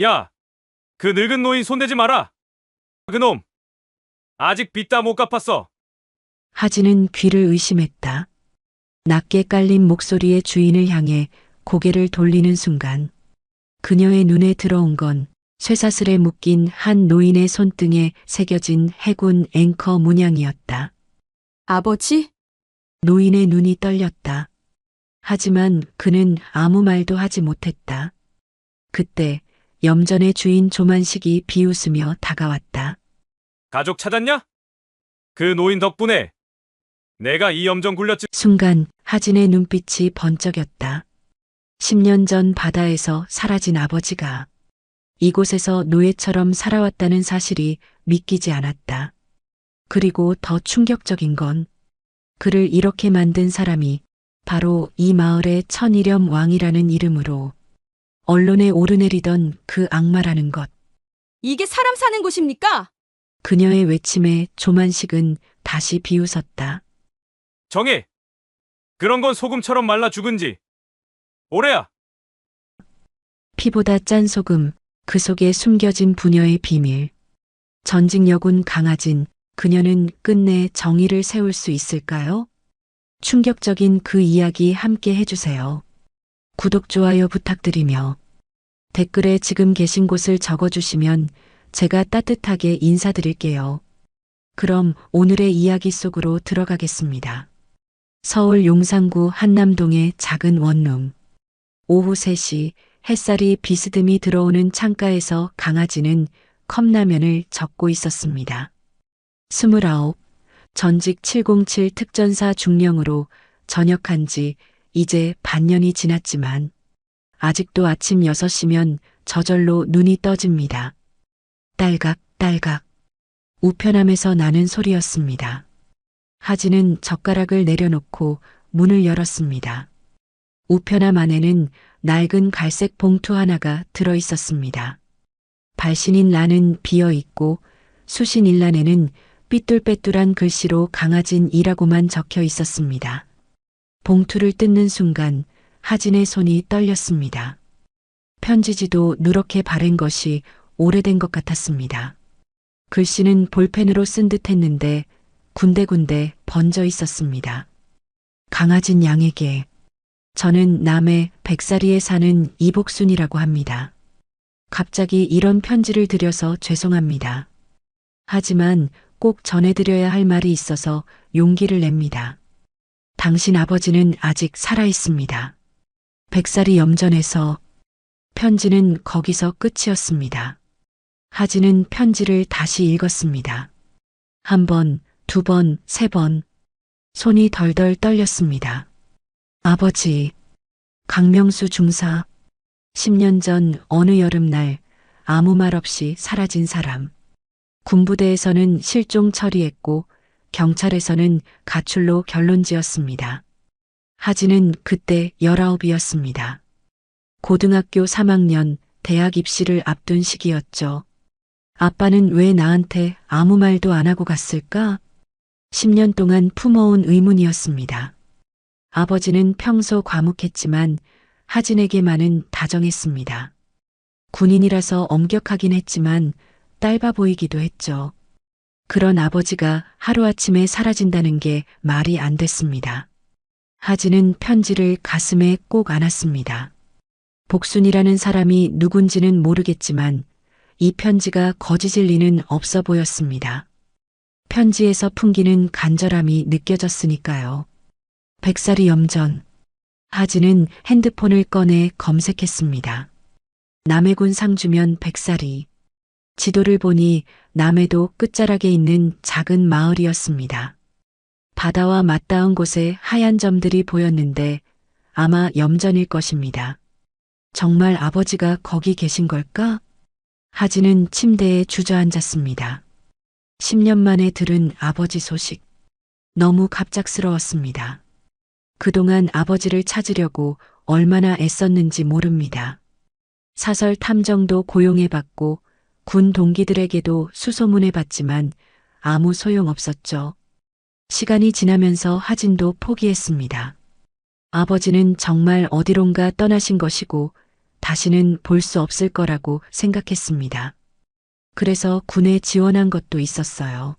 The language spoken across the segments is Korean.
야, 그 늙은 노인 손대지 마라. 그놈, 아직 빚 다 못 갚았어. 하진은 귀를 의심했다. 낮게 깔린 목소리의 주인을 향해 고개를 돌리는 순간 그녀의 눈에 들어온 건 쇠사슬에 묶인 한 노인의 손등에 새겨진 해군 앵커 문양이었다. 아버지? 노인의 눈이 떨렸다. 하지만 그는 아무 말도 하지 못했다. 그때 염전의 주인 조만식이 비웃으며 다가왔다. 가족 찾았냐? 그 노인 덕분에 내가 이 염전 굴렸지. 순간 하진의 눈빛이 번쩍였다. 10년 전 바다에서 사라진 아버지가 이곳에서 노예처럼 살아왔다는 사실이 믿기지 않았다. 그리고 더 충격적인 건 그를 이렇게 만든 사람이 바로 이 마을의 천일염 왕이라는 이름으로 언론에 오르내리던 그 악마라는 것. 이게 사람 사는 곳입니까? 그녀의 외침에 조만식은 다시 비웃었다. 정혜, 그런 건 소금처럼 말라 죽은 지 오래야. 피보다 짠 소금, 그 속에 숨겨진 부녀의 비밀. 전직 여군 강하진, 그녀는 끝내 정의를 세울 수 있을까요? 충격적인 그 이야기 함께 해주세요. 구독, 좋아요 부탁드리며 댓글에 지금 계신 곳을 적어주시면 제가 따뜻하게 인사드릴게요. 그럼 오늘의 이야기 속으로 들어가겠습니다. 서울 용산구 한남동의 작은 원룸. 오후 3시 햇살이 비스듬히 들어오는 창가에서 강아지는 컵라면을 적고 있었습니다. 29, 전직 707 특전사 중령으로 전역한 지 이제 반년이 지났지만 아직도 아침 6시면 저절로 눈이 떠집니다. 딸각 딸각 우편함에서 나는 소리였습니다. 하진은 젓가락을 내려놓고 문을 열었습니다. 우편함 안에는 낡은 갈색 봉투 하나가 들어 있었습니다. 발신인 란은 비어 있고 수신 일란에는 삐뚤빼뚤한 글씨로 강아진이라고만 적혀 있었습니다. 봉투를 뜯는 순간 하진의 손이 떨렸습니다. 편지지도 누렇게 바른 것이 오래된 것 같았습니다. 글씨는 볼펜으로 쓴 듯 했는데 군데군데 번져 있었습니다. 강아진 양에게 저는 남해 백사리에 사는 이복순이라고 합니다. 갑자기 이런 편지를 드려서 죄송합니다. 하지만 꼭 전해드려야 할 말이 있어서 용기를 냅니다. 당신 아버지는 아직 살아있습니다. 백사리 염전에서. 편지는 거기서 끝이었습니다. 하진은 편지를 다시 읽었습니다. 1번, 2번, 3번. 손이 덜덜 떨렸습니다. 아버지, 강명수 중사. 10년 전 어느 여름날 아무 말 없이 사라진 사람. 군부대에서는 실종 처리했고 경찰에서는 가출로 결론 지었습니다. 하진은 그때 19이었습니다. 고등학교 3학년 대학 입시를 앞둔 시기였죠. 아빠는 왜 나한테 아무 말도 안 하고 갔을까? 10년 동안 품어온 의문이었습니다. 아버지는 평소 과묵했지만 하진에게만은 다정했습니다. 군인이라서 엄격하긴 했지만 딸바 보이기도 했죠. 그런 아버지가 하루아침에 사라진다는 게 말이 안 됐습니다. 하진은 편지를 가슴에 꼭 안았습니다. 복순이라는 사람이 누군지는 모르겠지만 이 편지가 거짓일 리는 없어 보였습니다. 편지에서 풍기는 간절함이 느껴졌으니까요. 백사리 염전. 하진은 핸드폰을 꺼내 검색했습니다. 남해군 상주면 백사리. 지도를 보니 남해도 끝자락에 있는 작은 마을이었습니다. 바다와 맞닿은 곳에 하얀 점들이 보였는데 아마 염전일 것입니다. 정말 아버지가 거기 계신 걸까? 하진은 침대에 주저앉았습니다. 10년 만에 들은 아버지 소식. 너무 갑작스러웠습니다. 그동안 아버지를 찾으려고 얼마나 애썼는지 모릅니다. 사설 탐정도 고용해봤고 군 동기들에게도 수소문해봤지만 아무 소용없었죠. 시간이 지나면서 하진도 포기했습니다. 아버지는 정말 어디론가 떠나신 것이고 다시는 볼 수 없을 거라고 생각했습니다. 그래서 군에 지원한 것도 있었어요.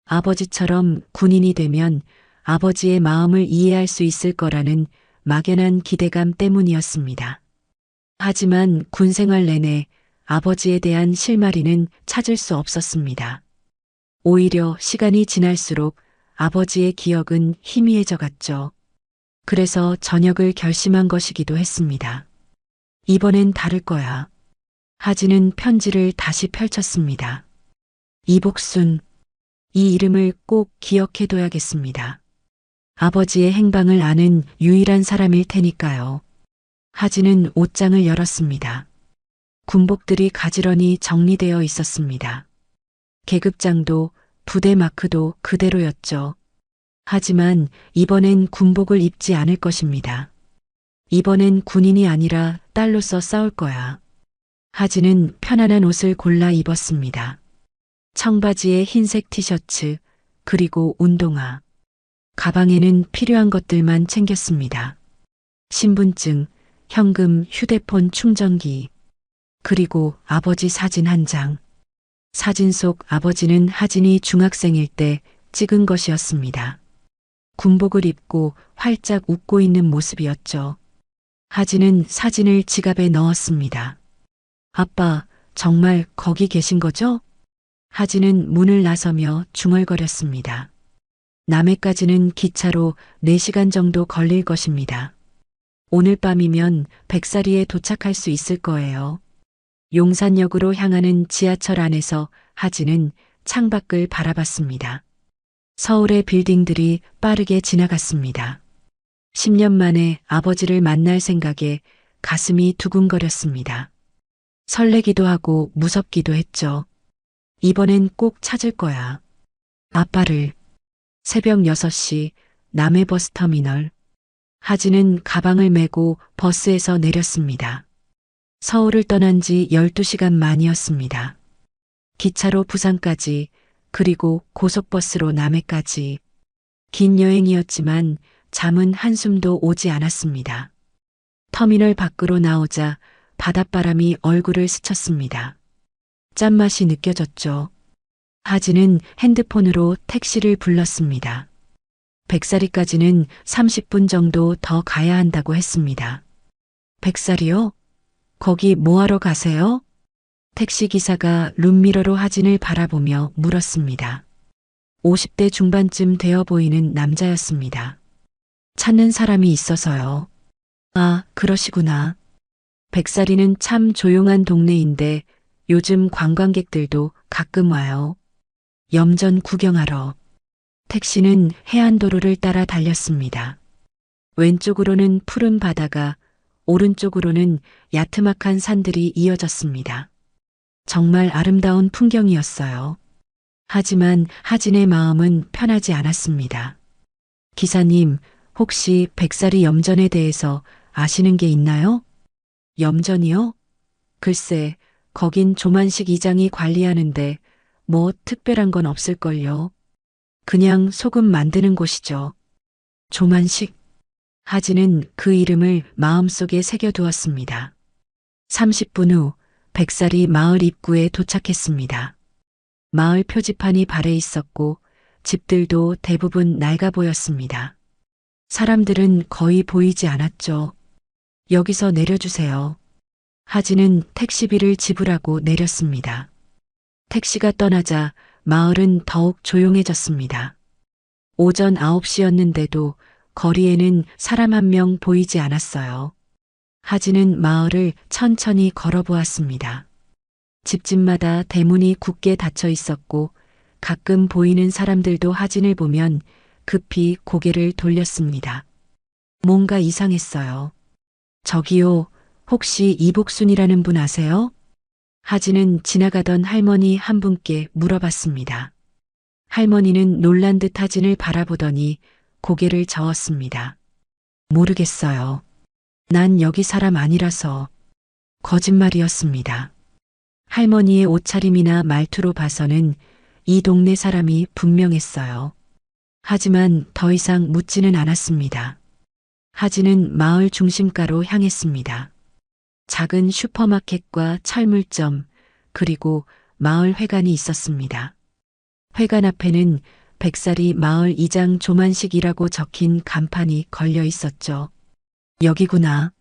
아버지처럼 군인이 되면 아버지의 마음을 이해할 수 있을 거라는 막연한 기대감 때문이었습니다. 하지만 군 생활 내내 아버지에 대한 실마리는 찾을 수 없었습니다. 오히려 시간이 지날수록 아버지의 기억은 희미해져 갔죠. 그래서 전역을 결심한 것이기도 했습니다. 이번엔 다를 거야. 하진은 편지를 다시 펼쳤습니다. 이복순, 이 이름을 꼭 기억해둬야겠습니다. 아버지의 행방을 아는 유일한 사람일 테니까요. 하진은 옷장을 열었습니다. 군복들이 가지런히 정리되어 있었습니다. 계급장도 부대 마크도 그대로였죠. 하지만 이번엔 군복을 입지 않을 것입니다. 이번엔 군인이 아니라 딸로서 싸울 거야. 하진은 편안한 옷을 골라 입었습니다. 청바지에 흰색 티셔츠, 그리고 운동화. 가방에는 필요한 것들만 챙겼습니다. 신분증, 현금, 휴대폰 충전기, 그리고 아버지 사진 한 장. 사진 속 아버지는 하진이 중학생일 때 찍은 것이었습니다. 군복을 입고 활짝 웃고 있는 모습이었죠. 하진은 사진을 지갑에 넣었습니다. 아빠, 정말 거기 계신 거죠? 하진은 문을 나서며 중얼거렸습니다. 남해까지는 기차로 4시간 정도 걸릴 것입니다. 오늘 밤이면 백사리에 도착할 수 있을 거예요. 용산역으로 향하는 지하철 안에서 하진은 창밖을 바라봤습니다. 서울의 빌딩들이 빠르게 지나갔습니다. 10년 만에 아버지를 만날 생각에 가슴이 두근거렸습니다. 설레기도 하고 무섭기도 했죠. 이번엔 꼭 찾을 거야. 아빠를. 새벽 6시 남해버스터미널. 하진은 가방을 메고 버스에서 내렸습니다. 서울을 떠난 지 12시간 만이었습니다. 기차로 부산까지, 그리고 고속버스로 남해까지. 긴 여행이었지만 잠은 한숨도 오지 않았습니다. 터미널 밖으로 나오자 바닷바람이 얼굴을 스쳤습니다. 짠맛이 느껴졌죠. 하진은 핸드폰으로 택시를 불렀습니다. 백사리까지는 30분 정도 더 가야 한다고 했습니다. 백사리요? 거기 뭐하러 가세요? 택시기사가 룸미러로 하진을 바라보며 물었습니다. 50대 중반쯤 되어 보이는 남자였습니다. 찾는 사람이 있어서요. 아, 그러시구나. 백사리는 참 조용한 동네인데 요즘 관광객들도 가끔 와요. 염전 구경하러. 택시는 해안도로를 따라 달렸습니다. 왼쪽으로는 푸른 바다가, 오른쪽으로는 야트막한 산들이 이어졌습니다. 정말 아름다운 풍경이었어요. 하지만 하진의 마음은 편하지 않았습니다. 기사님, 혹시 백사리 염전에 대해서 아시는 게 있나요? 염전이요? 글쎄, 거긴 조만식 이장이 관리하는데 뭐 특별한 건 없을걸요. 그냥 소금 만드는 곳이죠. 조만식. 하진은 그 이름을 마음속에 새겨두었습니다. 30분 후 백사리 마을 입구에 도착했습니다. 마을 표지판이 발해 있었고 집들도 대부분 낡아 보였습니다. 사람들은 거의 보이지 않았죠. 여기서 내려주세요. 하진은 택시비를 지불하고 내렸습니다. 택시가 떠나자 마을은 더욱 조용해졌습니다. 오전 9시였는데도 거리에는 사람 한 명 보이지 않았어요. 하진은 마을을 천천히 걸어보았습니다. 집집마다 대문이 굳게 닫혀 있었고 가끔 보이는 사람들도 하진을 보면 급히 고개를 돌렸습니다. 뭔가 이상했어요. 저기요, 혹시 이복순이라는 분 아세요? 하진은 지나가던 할머니 한 분께 물어봤습니다. 할머니는 놀란 듯 하진을 바라보더니 고개를 저었습니다. 모르겠어요. 난 여기 사람 아니라서. 거짓말이었습니다. 할머니의 옷차림이나 말투로 봐서는 이 동네 사람이 분명했어요. 하지만 더 이상 묻지는 않았습니다. 하진은 마을 중심가로 향했습니다. 작은 슈퍼마켓과 철물점, 그리고 마을 회관이 있었습니다. 회관 앞에는 백사리 마을 이장 조만식이라고 적힌 간판이 걸려 있었죠. 여기구나.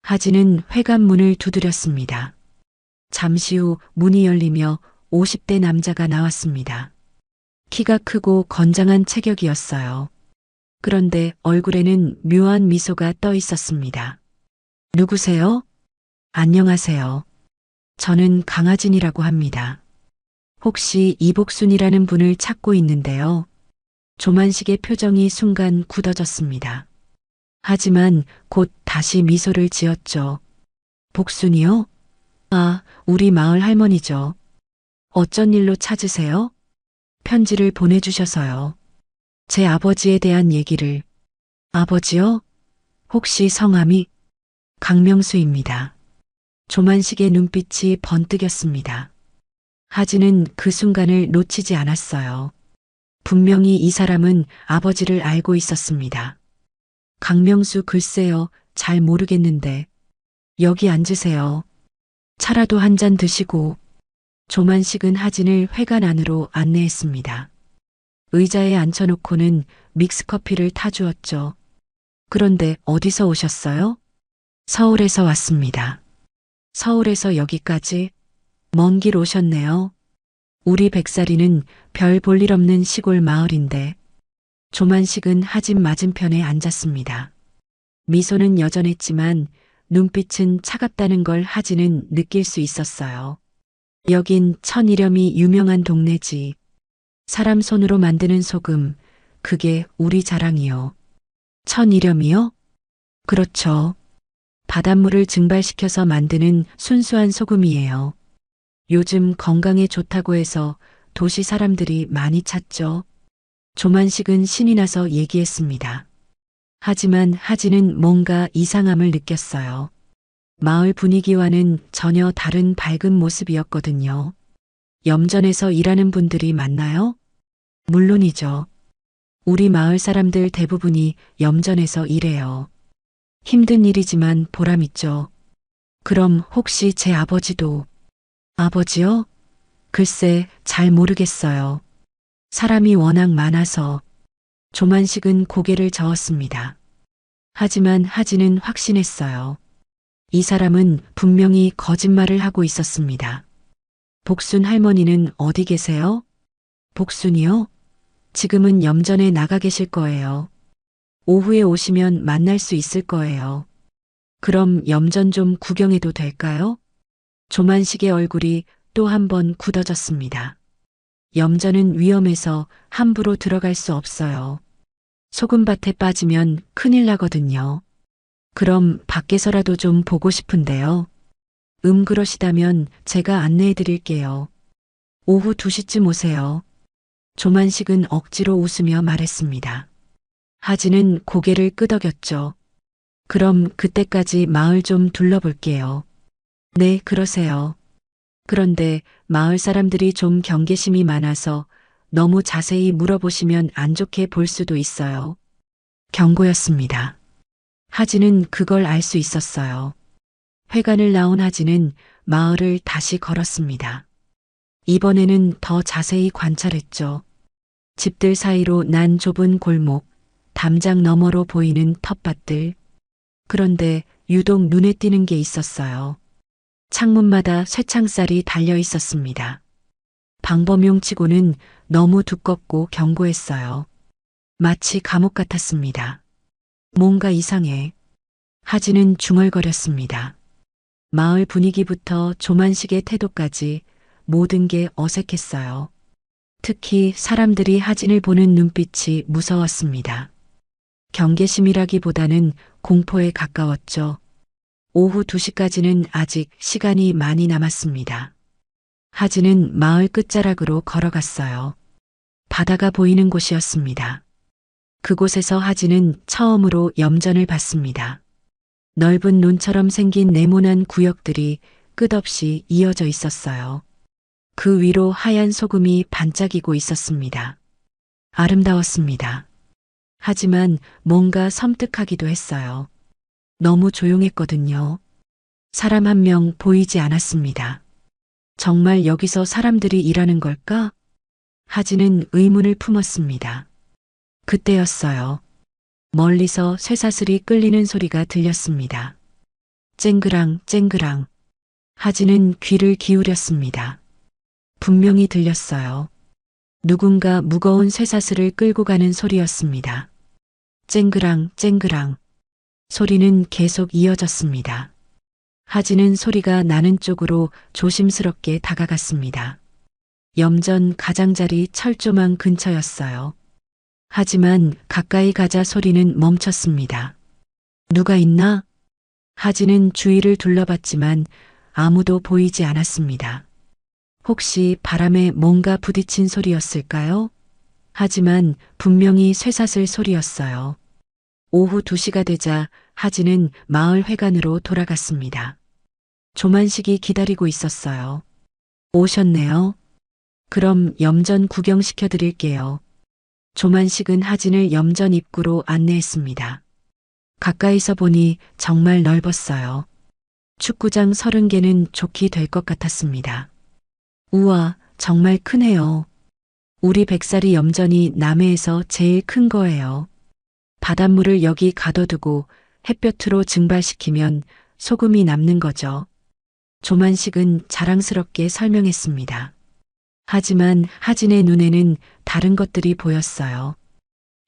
하진은 회관 문을 두드렸습니다. 잠시 후 문이 열리며 50대 남자가 나왔습니다. 키가 크고 건장한 체격이었어요. 그런데 얼굴에는 묘한 미소가 떠 있었습니다. 누구세요? 안녕하세요. 저는 강하진이라고 합니다. 혹시 이복순이라는 분을 찾고 있는데요. 조만식의 표정이 순간 굳어졌습니다. 하지만 곧 다시 미소를 지었죠. 복순이요? 아, 우리 마을 할머니죠. 어쩐 일로 찾으세요? 편지를 보내주셔서요. 제 아버지에 대한 얘기를. 아버지요? 혹시 성함이? 강명수입니다. 조만식의 눈빛이 번뜩였습니다. 하진은 그 순간을 놓치지 않았어요. 분명히 이 사람은 아버지를 알고 있었습니다. 강명수 글쎄요, 잘 모르겠는데. 여기 앉으세요. 차라도 한 잔 드시고. 조만식은 하진을 회관 안으로 안내했습니다. 의자에 앉혀놓고는 믹스커피를 타주었죠. 그런데 어디서 오셨어요? 서울에서 왔습니다. 서울에서 여기까지? 먼 길 오셨네요. 우리 백사리는 별 볼 일 없는 시골 마을인데. 조만식은 하진 맞은편에 앉았습니다. 미소는 여전했지만 눈빛은 차갑다는 걸 하진은 느낄 수 있었어요. 여긴 천이렴이 유명한 동네지. 사람 손으로 만드는 소금, 그게 우리 자랑이요. 천이렴이요? 그렇죠. 바닷물을 증발시켜서 만드는 순수한 소금이에요. 요즘 건강에 좋다고 해서 도시 사람들이 많이 찾죠. 조만식은 신이 나서 얘기했습니다. 하지만 하진은 뭔가 이상함을 느꼈어요. 마을 분위기와는 전혀 다른 밝은 모습이었거든요. 염전에서 일하는 분들이 많나요? 물론이죠. 우리 마을 사람들 대부분이 염전에서 일해요. 힘든 일이지만 보람있죠. 그럼 혹시 제 아버지도? 아버지요? 글쎄, 잘 모르겠어요. 사람이 워낙 많아서. 조만식은 고개를 저었습니다. 하지만 하진은 확신했어요. 이 사람은 분명히 거짓말을 하고 있었습니다. 복순 할머니는 어디 계세요? 복순이요? 지금은 염전에 나가 계실 거예요. 오후에 오시면 만날 수 있을 거예요. 그럼 염전 좀 구경해도 될까요? 조만식의 얼굴이 또 한 번 굳어졌습니다. 염전은 위험해서 함부로 들어갈 수 없어요. 소금밭에 빠지면 큰일 나거든요. 그럼 밖에서라도 좀 보고 싶은데요. 그러시다면 제가 안내해 드릴게요. 오후 2시쯤 오세요. 조만식은 억지로 웃으며 말했습니다. 하진은 고개를 끄덕였죠. 그럼 그때까지 마을 좀 둘러볼게요. 네, 그러세요. 그런데 마을 사람들이 좀 경계심이 많아서 너무 자세히 물어보시면 안 좋게 볼 수도 있어요. 경고였습니다. 하진은 그걸 알 수 있었어요. 회관을 나온 하진은 마을을 다시 걸었습니다. 이번에는 더 자세히 관찰했죠. 집들 사이로 난 좁은 골목, 담장 너머로 보이는 텃밭들. 그런데 유독 눈에 띄는 게 있었어요. 창문마다 쇠창살이 달려 있었습니다. 방범용치고는 너무 두껍고 견고했어요. 마치 감옥 같았습니다. 뭔가 이상해. 하진은 중얼거렸습니다. 마을 분위기부터 조만식의 태도까지 모든 게 어색했어요. 특히 사람들이 하진을 보는 눈빛이 무서웠습니다. 경계심이라기보다는 공포에 가까웠죠. 오후 2시까지는 아직 시간이 많이 남았습니다. 하진은 마을 끝자락으로 걸어갔어요. 바다가 보이는 곳이었습니다. 그곳에서 하진은 처음으로 염전을 봤습니다. 넓은 논처럼 생긴 네모난 구역들이 끝없이 이어져 있었어요. 그 위로 하얀 소금이 반짝이고 있었습니다. 아름다웠습니다. 하지만 뭔가 섬뜩하기도 했어요. 너무 조용했거든요. 사람 한 명 보이지 않았습니다. 정말 여기서 사람들이 일하는 걸까? 하진은 의문을 품었습니다. 그때였어요. 멀리서 쇠사슬이 끌리는 소리가 들렸습니다. 쨍그랑 쨍그랑. 하진은 귀를 기울였습니다. 분명히 들렸어요. 누군가 무거운 쇠사슬을 끌고 가는 소리였습니다. 쨍그랑 쨍그랑. 소리는 계속 이어졌습니다. 하진은 소리가 나는 쪽으로 조심스럽게 다가갔습니다. 염전 가장자리 철조망 근처였어요. 하지만 가까이 가자 소리는 멈췄습니다. 누가 있나? 하진은 주위를 둘러봤지만 아무도 보이지 않았습니다. 혹시 바람에 뭔가 부딪힌 소리였을까요? 하지만 분명히 쇠사슬 소리였어요. 오후 2시가 되자 하진은 마을 회관으로 돌아갔습니다. 조만식이 기다리고 있었어요. 오셨네요. 그럼 염전 구경시켜 드릴게요. 조만식은 하진을 염전 입구로 안내했습니다. 가까이서 보니 정말 넓었어요. 축구장 30개는 좋게 될 것 같았습니다. 우와, 정말 크네요. 우리 백사리 염전이 남해에서 제일 큰 거예요. 바닷물을 여기 가둬두고 햇볕으로 증발시키면 소금이 남는 거죠. 조만식은 자랑스럽게 설명했습니다. 하지만 하진의 눈에는 다른 것들이 보였어요.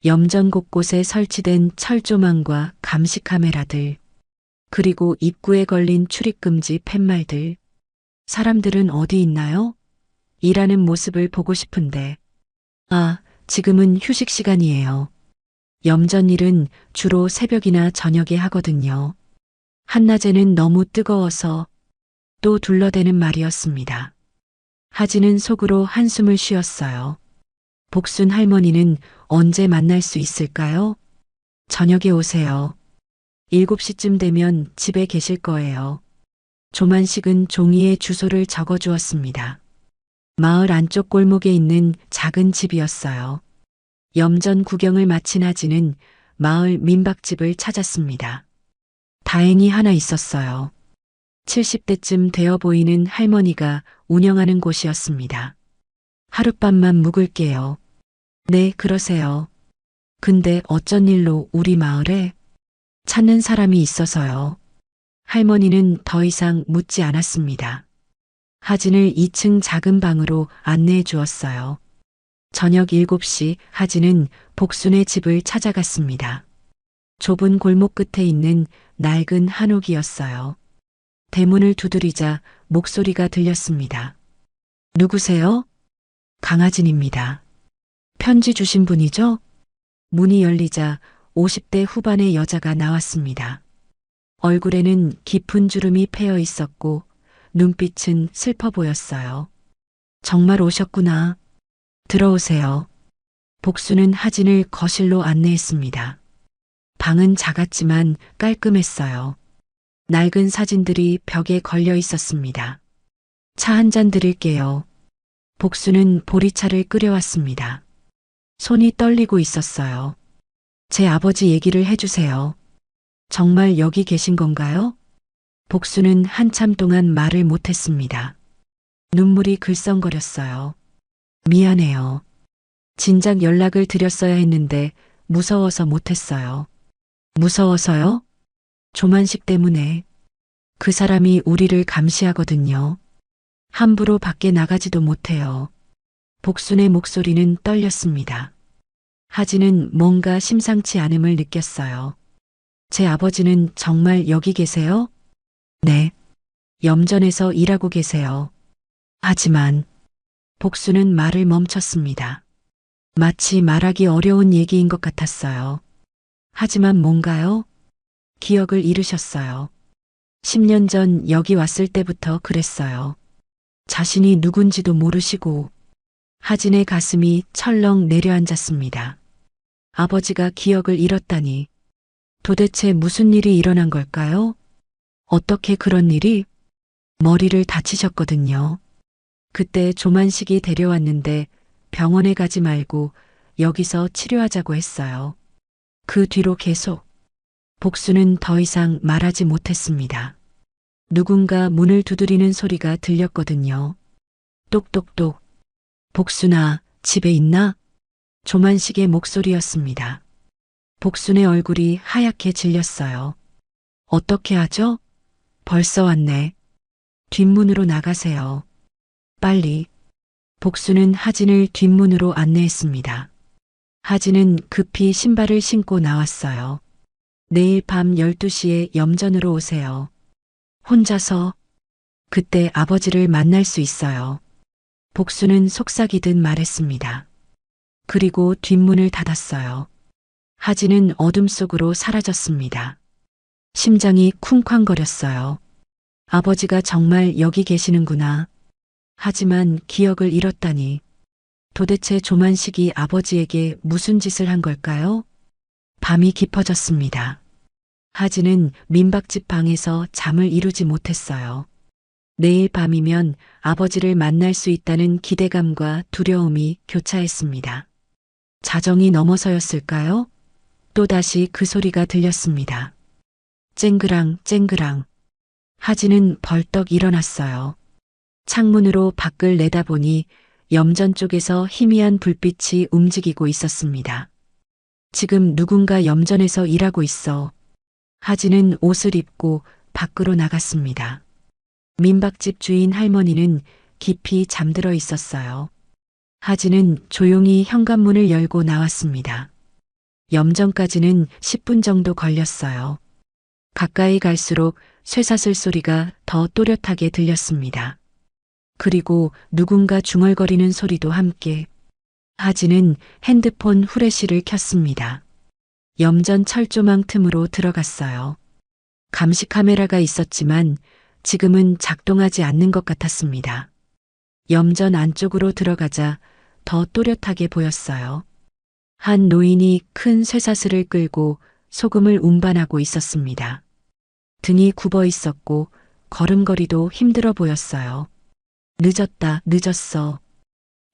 염전 곳곳에 설치된 철조망과 감시 카메라들, 그리고 입구에 걸린 출입금지 팻말들. 사람들은 어디 있나요? 일하는 모습을 보고 싶은데. 아, 지금은 휴식 시간이에요. 염전 일은 주로 새벽이나 저녁에 하거든요. 한낮에는 너무 뜨거워서. 또 둘러대는 말이었습니다. 하진은 속으로 한숨을 쉬었어요. 복순 할머니는 언제 만날 수 있을까요? 저녁에 오세요. 7시쯤 되면 집에 계실 거예요. 조만식은 종이에 주소를 적어 주었습니다. 마을 안쪽 골목에 있는 작은 집이었어요. 염전 구경을 마친 하진은 마을 민박집을 찾았습니다. 다행히 하나 있었어요. 70대쯤 되어 보이는 할머니가 운영하는 곳이었습니다. 하룻밤만 묵을게요. 네, 그러세요. 근데 어쩐 일로 우리 마을에? 찾는 사람이 있어서요. 할머니는 더 이상 묻지 않았습니다. 하진을 2층 작은 방으로 안내해 주었어요. 저녁 7시 하진은 복순의 집을 찾아갔습니다. 좁은 골목 끝에 있는 낡은 한옥이었어요. 대문을 두드리자 목소리가 들렸습니다. 누구세요? 강하진입니다. 편지 주신 분이죠? 문이 열리자 50대 후반의 여자가 나왔습니다. 얼굴에는 깊은 주름이 패여 있었고 눈빛은 슬퍼 보였어요. 정말 오셨구나. 들어오세요. 복수는 하진을 거실로 안내했습니다. 방은 작았지만 깔끔했어요. 낡은 사진들이 벽에 걸려 있었습니다. 차 한 잔 드릴게요. 복수는 보리차를 끓여왔습니다. 손이 떨리고 있었어요. 제 아버지 얘기를 해주세요. 정말 여기 계신 건가요? 복수는 한참 동안 말을 못했습니다. 눈물이 글썽거렸어요. 미안해요. 진작 연락을 드렸어야 했는데 무서워서 못했어요. 무서워서요? 조만식 때문에. 그 사람이 우리를 감시하거든요. 함부로 밖에 나가지도 못해요. 복순의 목소리는 떨렸습니다. 하진은 뭔가 심상치 않음을 느꼈어요. 제 아버지는 정말 여기 계세요? 네. 염전에서 일하고 계세요. 하지만 복수는 말을 멈췄습니다. 마치 말하기 어려운 얘기인 것 같았어요. 하지만 뭔가요? 기억을 잃으셨어요. 10년 전 여기 왔을 때부터 그랬어요. 자신이 누군지도 모르시고. 하진의 가슴이 철렁 내려앉았습니다. 아버지가 기억을 잃었다니. 도대체 무슨 일이 일어난 걸까요? 어떻게 그런 일이? 머리를 다치셨거든요. 그때 조만식이 데려왔는데 병원에 가지 말고 여기서 치료하자고 했어요. 그 뒤로 계속. 복수는 더 이상 말하지 못했습니다. 누군가 문을 두드리는 소리가 들렸거든요. 똑똑똑. 복순아, 집에 있나? 조만식의 목소리였습니다. 복순의 얼굴이 하얗게 질렸어요. 어떻게 하죠? 벌써 왔네. 뒷문으로 나가세요. 빨리. 복순은 하진을 뒷문으로 안내했습니다. 하진은 급히 신발을 신고 나왔어요. 내일 밤 12시에 염전으로 오세요. 혼자서? 그때 아버지를 만날 수 있어요. 복순은 속삭이듯 말했습니다. 그리고 뒷문을 닫았어요. 하진은 어둠 속으로 사라졌습니다. 심장이 쿵쾅거렸어요. 아버지가 정말 여기 계시는구나. 하지만 기억을 잃었다니. 도대체 조만식이 아버지에게 무슨 짓을 한 걸까요? 밤이 깊어졌습니다. 하진은 민박집 방에서 잠을 이루지 못했어요. 내일 밤이면 아버지를 만날 수 있다는 기대감과 두려움이 교차했습니다. 자정이 넘어서였을까요? 또다시 그 소리가 들렸습니다. 쨍그랑 쨍그랑. 하진은 벌떡 일어났어요. 창문으로 밖을 내다보니 염전 쪽에서 희미한 불빛이 움직이고 있었습니다. 지금 누군가 염전에서 일하고 있어. 하진은 옷을 입고 밖으로 나갔습니다. 민박집 주인 할머니는 깊이 잠들어 있었어요. 하진은 조용히 현관문을 열고 나왔습니다. 염전까지는 10분 정도 걸렸어요. 가까이 갈수록 쇠사슬 소리가 더 또렷하게 들렸습니다. 그리고 누군가 중얼거리는 소리도 함께. 하진은 핸드폰 후레쉬를 켰습니다. 염전 철조망 틈으로 들어갔어요. 감시 카메라가 있었지만 지금은 작동하지 않는 것 같았습니다. 염전 안쪽으로 들어가자 더 또렷하게 보였어요. 한 노인이 큰 쇠사슬을 끌고 소금을 운반하고 있었습니다. 등이 굽어 있었고 걸음걸이도 힘들어 보였어요. 늦었다, 늦었어.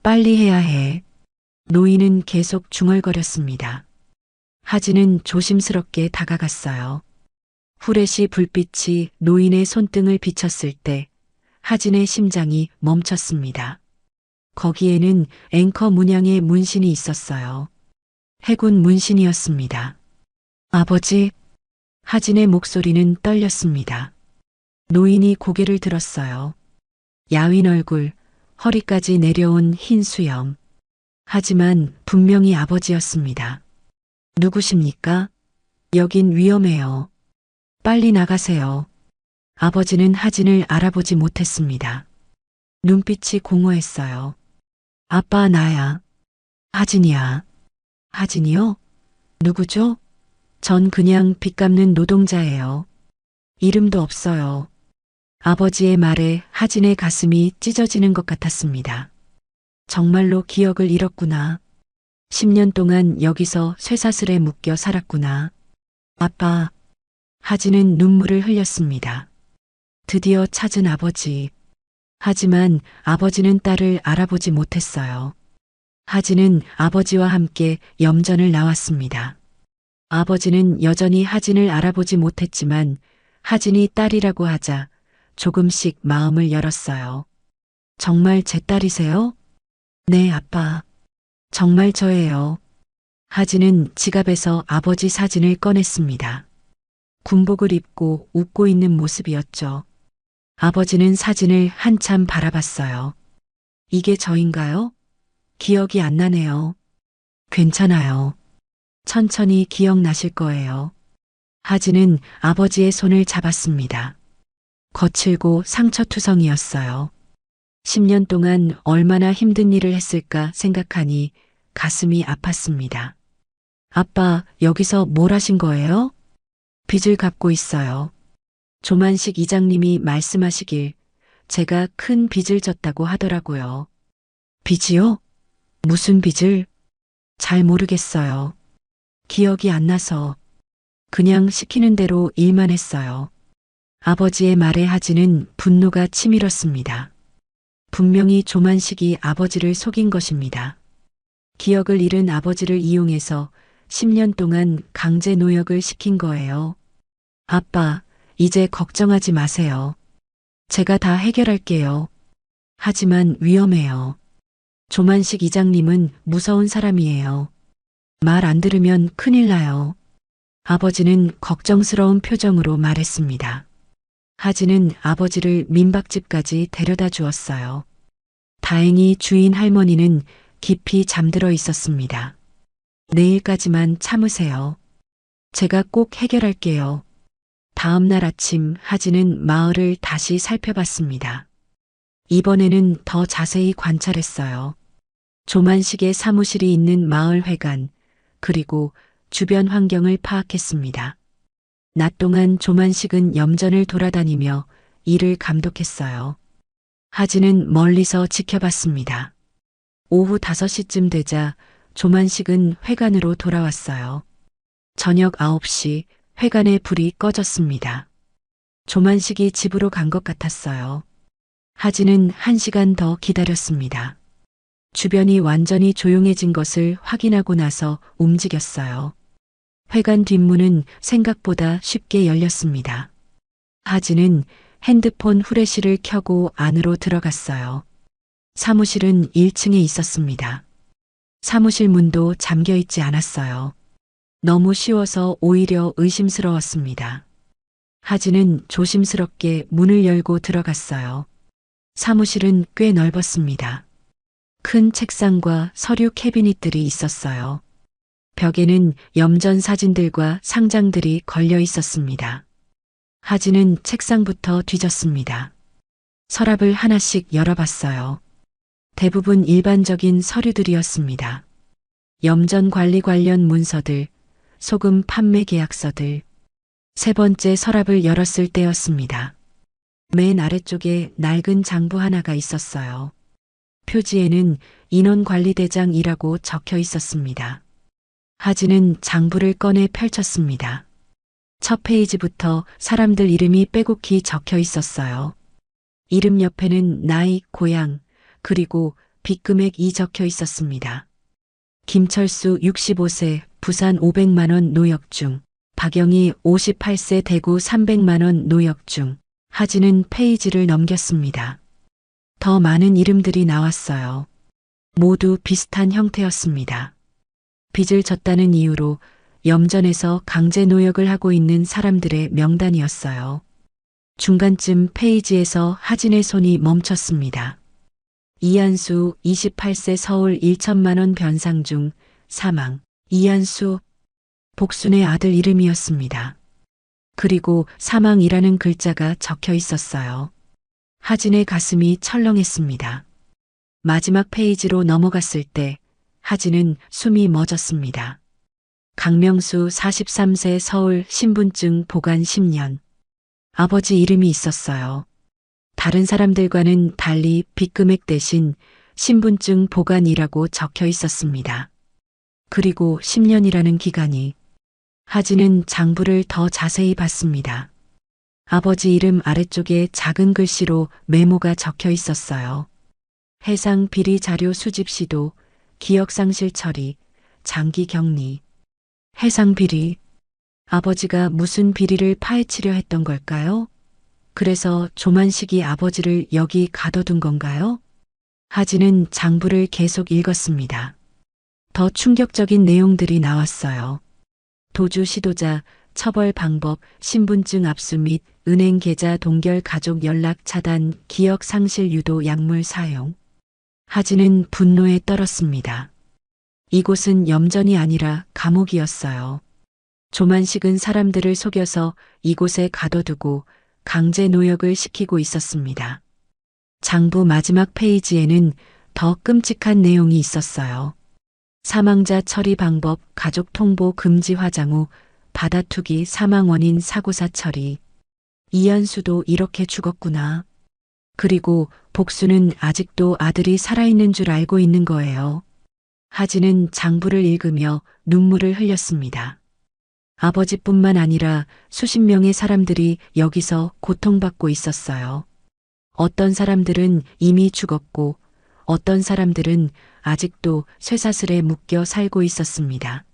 빨리 해야 해. 노인은 계속 중얼거렸습니다. 하진은 조심스럽게 다가갔어요. 후레쉬 불빛이 노인의 손등을 비쳤을 때 하진의 심장이 멈췄습니다. 거기에는 앵커 문양의 문신이 있었어요. 해군 문신이었습니다. 아버지, 하진의 목소리는 떨렸습니다. 노인이 고개를 들었어요. 야윈 얼굴, 허리까지 내려온 흰 수염. 하지만 분명히 아버지였습니다. 누구십니까? 여긴 위험해요. 빨리 나가세요. 아버지는 하진을 알아보지 못했습니다. 눈빛이 공허했어요. 아빠, 나야. 하진이야. 하진이요? 누구죠? 전 그냥 빚 갚는 노동자예요. 이름도 없어요. 아버지의 말에 하진의 가슴이 찢어지는 것 같았습니다. 정말로 기억을 잃었구나. 10년 동안 여기서 쇠사슬에 묶여 살았구나. 아빠. 하진은 눈물을 흘렸습니다. 드디어 찾은 아버지. 하지만 아버지는 딸을 알아보지 못했어요. 하진은 아버지와 함께 염전을 나왔습니다. 아버지는 여전히 하진을 알아보지 못했지만 하진이 딸이라고 하자 조금씩 마음을 열었어요. 정말 제 딸이세요? 네, 아빠. 정말 저예요. 하진은 지갑에서 아버지 사진을 꺼냈습니다. 군복을 입고 웃고 있는 모습이었죠. 아버지는 사진을 한참 바라봤어요. 이게 저인가요? 기억이 안 나네요. 괜찮아요. 천천히 기억나실 거예요. 하진은 아버지의 손을 잡았습니다. 거칠고 상처투성이었어요. 10년 동안 얼마나 힘든 일을 했을까 생각하니 가슴이 아팠습니다. 아빠, 여기서 뭘 하신 거예요? 빚을 갚고 있어요. 조만식 이장님이 말씀하시길 제가 큰 빚을 졌다고 하더라고요. 빚이요? 무슨 빚을? 잘 모르겠어요. 기억이 안 나서 그냥 시키는 대로 일만 했어요. 아버지의 말에 하진은 분노가 치밀었습니다. 분명히 조만식이 아버지를 속인 것입니다. 기억을 잃은 아버지를 이용해서 10년 동안 강제 노역을 시킨 거예요. 아빠, 이제 걱정하지 마세요. 제가 다 해결할게요. 하지만 위험해요. 조만식 이장님은 무서운 사람이에요. 말 안 들으면 큰일 나요. 아버지는 걱정스러운 표정으로 말했습니다. 하진은 아버지를 민박집까지 데려다 주었어요. 다행히 주인 할머니는 깊이 잠들어 있었습니다. 내일까지만 참으세요. 제가 꼭 해결할게요. 다음 날 아침 하진은 마을을 다시 살펴봤습니다. 이번에는 더 자세히 관찰했어요. 조만식의 사무실이 있는 마을 회관, 그리고 주변 환경을 파악했습니다. 낮 동안 조만식은 염전을 돌아다니며 일을 감독했어요. 하진은 멀리서 지켜봤습니다. 오후 5시쯤 되자 조만식은 회관으로 돌아왔어요. 저녁 9시 회관의 불이 꺼졌습니다. 조만식이 집으로 간 것 같았어요. 하진은 1시간 더 기다렸습니다. 주변이 완전히 조용해진 것을 확인하고 나서 움직였어요. 회관 뒷문은 생각보다 쉽게 열렸습니다. 하진은 핸드폰 후레쉬를 켜고 안으로 들어갔어요. 사무실은 1층에 있었습니다. 사무실 문도 잠겨 있지 않았어요. 너무 쉬워서 오히려 의심스러웠습니다. 하진은 조심스럽게 문을 열고 들어갔어요. 사무실은 꽤 넓었습니다. 큰 책상과 서류 캐비닛들이 있었어요. 벽에는 염전 사진들과 상장들이 걸려 있었습니다. 하진은 책상부터 뒤졌습니다. 서랍을 하나씩 열어봤어요. 대부분 일반적인 서류들이었습니다. 염전 관리 관련 문서들, 소금 판매 계약서들. 세 번째 서랍을 열었을 때였습니다. 맨 아래쪽에 낡은 장부 하나가 있었어요. 표지에는 인원관리대장이라고 적혀 있었습니다. 하진은 장부를 꺼내 펼쳤습니다. 첫 페이지부터 사람들 이름이 빼곡히 적혀 있었어요. 이름 옆에는 나이, 고향, 그리고 빚금액이 적혀 있었습니다. 김철수 65세, 부산 500만 원 노역 중. 박영희 58세, 대구 300만 원 노역 중. 하진은 페이지를 넘겼습니다. 더 많은 이름들이 나왔어요. 모두 비슷한 형태였습니다. 빚을 졌다는 이유로 염전에서 강제 노역을 하고 있는 사람들의 명단이었어요. 중간쯤 페이지에서 하진의 손이 멈췄습니다. 이한수 28세, 서울 1천만 원 변상 중 사망. 이한수, 복순의 아들 이름이었습니다. 그리고 사망이라는 글자가 적혀 있었어요. 하진의 가슴이 철렁했습니다. 마지막 페이지로 넘어갔을 때 하진은 숨이 멎었습니다. 강명수 43세, 서울, 신분증 보관 10년. 아버지 이름이 있었어요. 다른 사람들과는 달리 빚금액 대신 신분증 보관이라고 적혀 있었습니다. 그리고 10년이라는 기간이. 하진은 장부를 더 자세히 봤습니다. 아버지 이름 아래쪽에 작은 글씨로 메모가 적혀 있었어요. 해상 비리 자료 수집 시도, 기억상실 처리, 장기 격리. 해상 비리. 아버지가 무슨 비리를 파헤치려 했던 걸까요? 그래서 조만식이 아버지를 여기 가둬둔 건가요? 하진은 장부를 계속 읽었습니다. 더 충격적인 내용들이 나왔어요. 도주 시도자, 처벌 방법, 신분증 압수 및 은행 계좌 동결, 가족 연락 차단, 기억 상실 유도, 약물 사용. 하진은 분노에 떨었습니다. 이곳은 염전이 아니라 감옥이었어요. 조만식은 사람들을 속여서 이곳에 가둬두고 강제 노역을 시키고 있었습니다. 장부 마지막 페이지에는 더 끔찍한 내용이 있었어요. 사망자 처리 방법, 가족 통보 금지, 화장 후 받아투기, 사망 원인 사고사 처리. 이한수도 이렇게 죽었구나. 그리고 복수는 아직도 아들이 살아있는 줄 알고 있는 거예요. 하진은 장부를 읽으며 눈물을 흘렸습니다. 아버지뿐만 아니라 수십 명의 사람들이 여기서 고통받고 있었어요. 어떤 사람들은 이미 죽었고 어떤 사람들은 아직도 쇠사슬에 묶여 살고 있었습니다.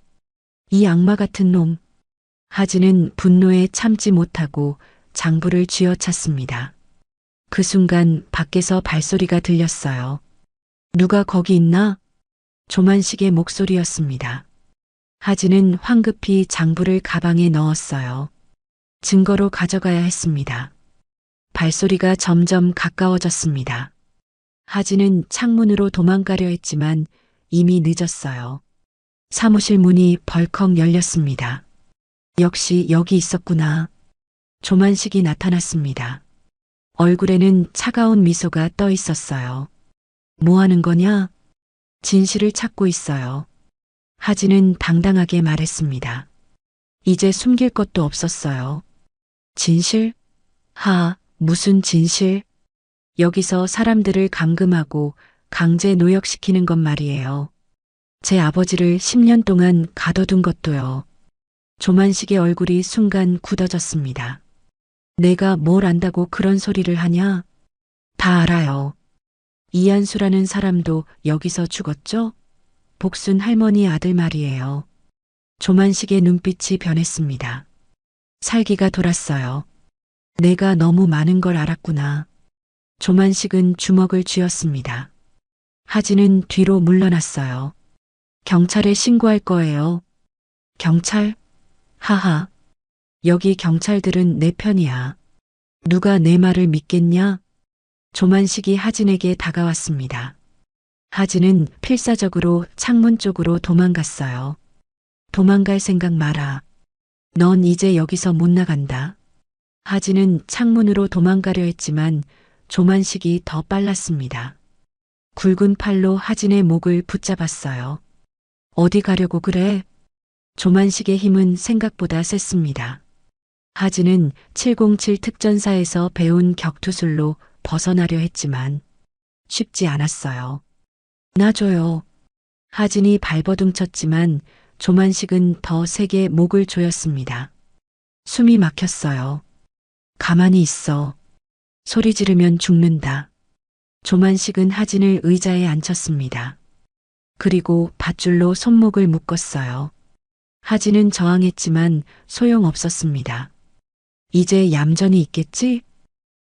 이 악마 같은 놈. 하진은 분노에 참지 못하고 장부를 쥐어찼습니다. 그 순간 밖에서 발소리가 들렸어요. 누가 거기 있나? 조만식의 목소리였습니다. 하진은 황급히 장부를 가방에 넣었어요. 증거로 가져가야 했습니다. 발소리가 점점 가까워졌습니다. 하진은 창문으로 도망가려 했지만 이미 늦었어요. 사무실 문이 벌컥 열렸습니다. 역시 여기 있었구나. 조만식이 나타났습니다. 얼굴에는 차가운 미소가 떠 있었어요. 뭐 하는 거냐? 진실을 찾고 있어요. 하진은 당당하게 말했습니다. 이제 숨길 것도 없었어요. 진실? 무슨 진실? 여기서 사람들을 감금하고 강제 노역시키는 것 말이에요. 제 아버지를 10년 동안 가둬둔 것도요. 조만식의 얼굴이 순간 굳어졌습니다. 내가 뭘 안다고 그런 소리를 하냐? 다 알아요. 이한수라는 사람도 여기서 죽었죠? 복순 할머니 아들 말이에요. 조만식의 눈빛이 변했습니다. 살기가 돌았어요. 내가 너무 많은 걸 알았구나. 조만식은 주먹을 쥐었습니다. 하진은 뒤로 물러났어요. 경찰에 신고할 거예요. 경찰? 하하. 여기 경찰들은 내 편이야. 누가 내 말을 믿겠냐? 조만식이 하진에게 다가왔습니다. 하진은 필사적으로 창문 쪽으로 도망갔어요. 도망갈 생각 마라. 넌 이제 여기서 못 나간다. 하진은 창문으로 도망가려 했지만 조만식이 더 빨랐습니다. 굵은 팔로 하진의 목을 붙잡았어요. 어디 가려고 그래? 조만식의 힘은 생각보다 셌습니다. 하진은 707 특전사에서 배운 격투술로 벗어나려 했지만 쉽지 않았어요. 놔줘요. 하진이 발버둥 쳤지만 조만식은 더 세게 목을 조였습니다. 숨이 막혔어요. 가만히 있어. 소리 지르면 죽는다. 조만식은 하진을 의자에 앉혔습니다. 그리고 밧줄로 손목을 묶었어요. 하진은 저항했지만 소용없었습니다. 이제 얌전히 있겠지?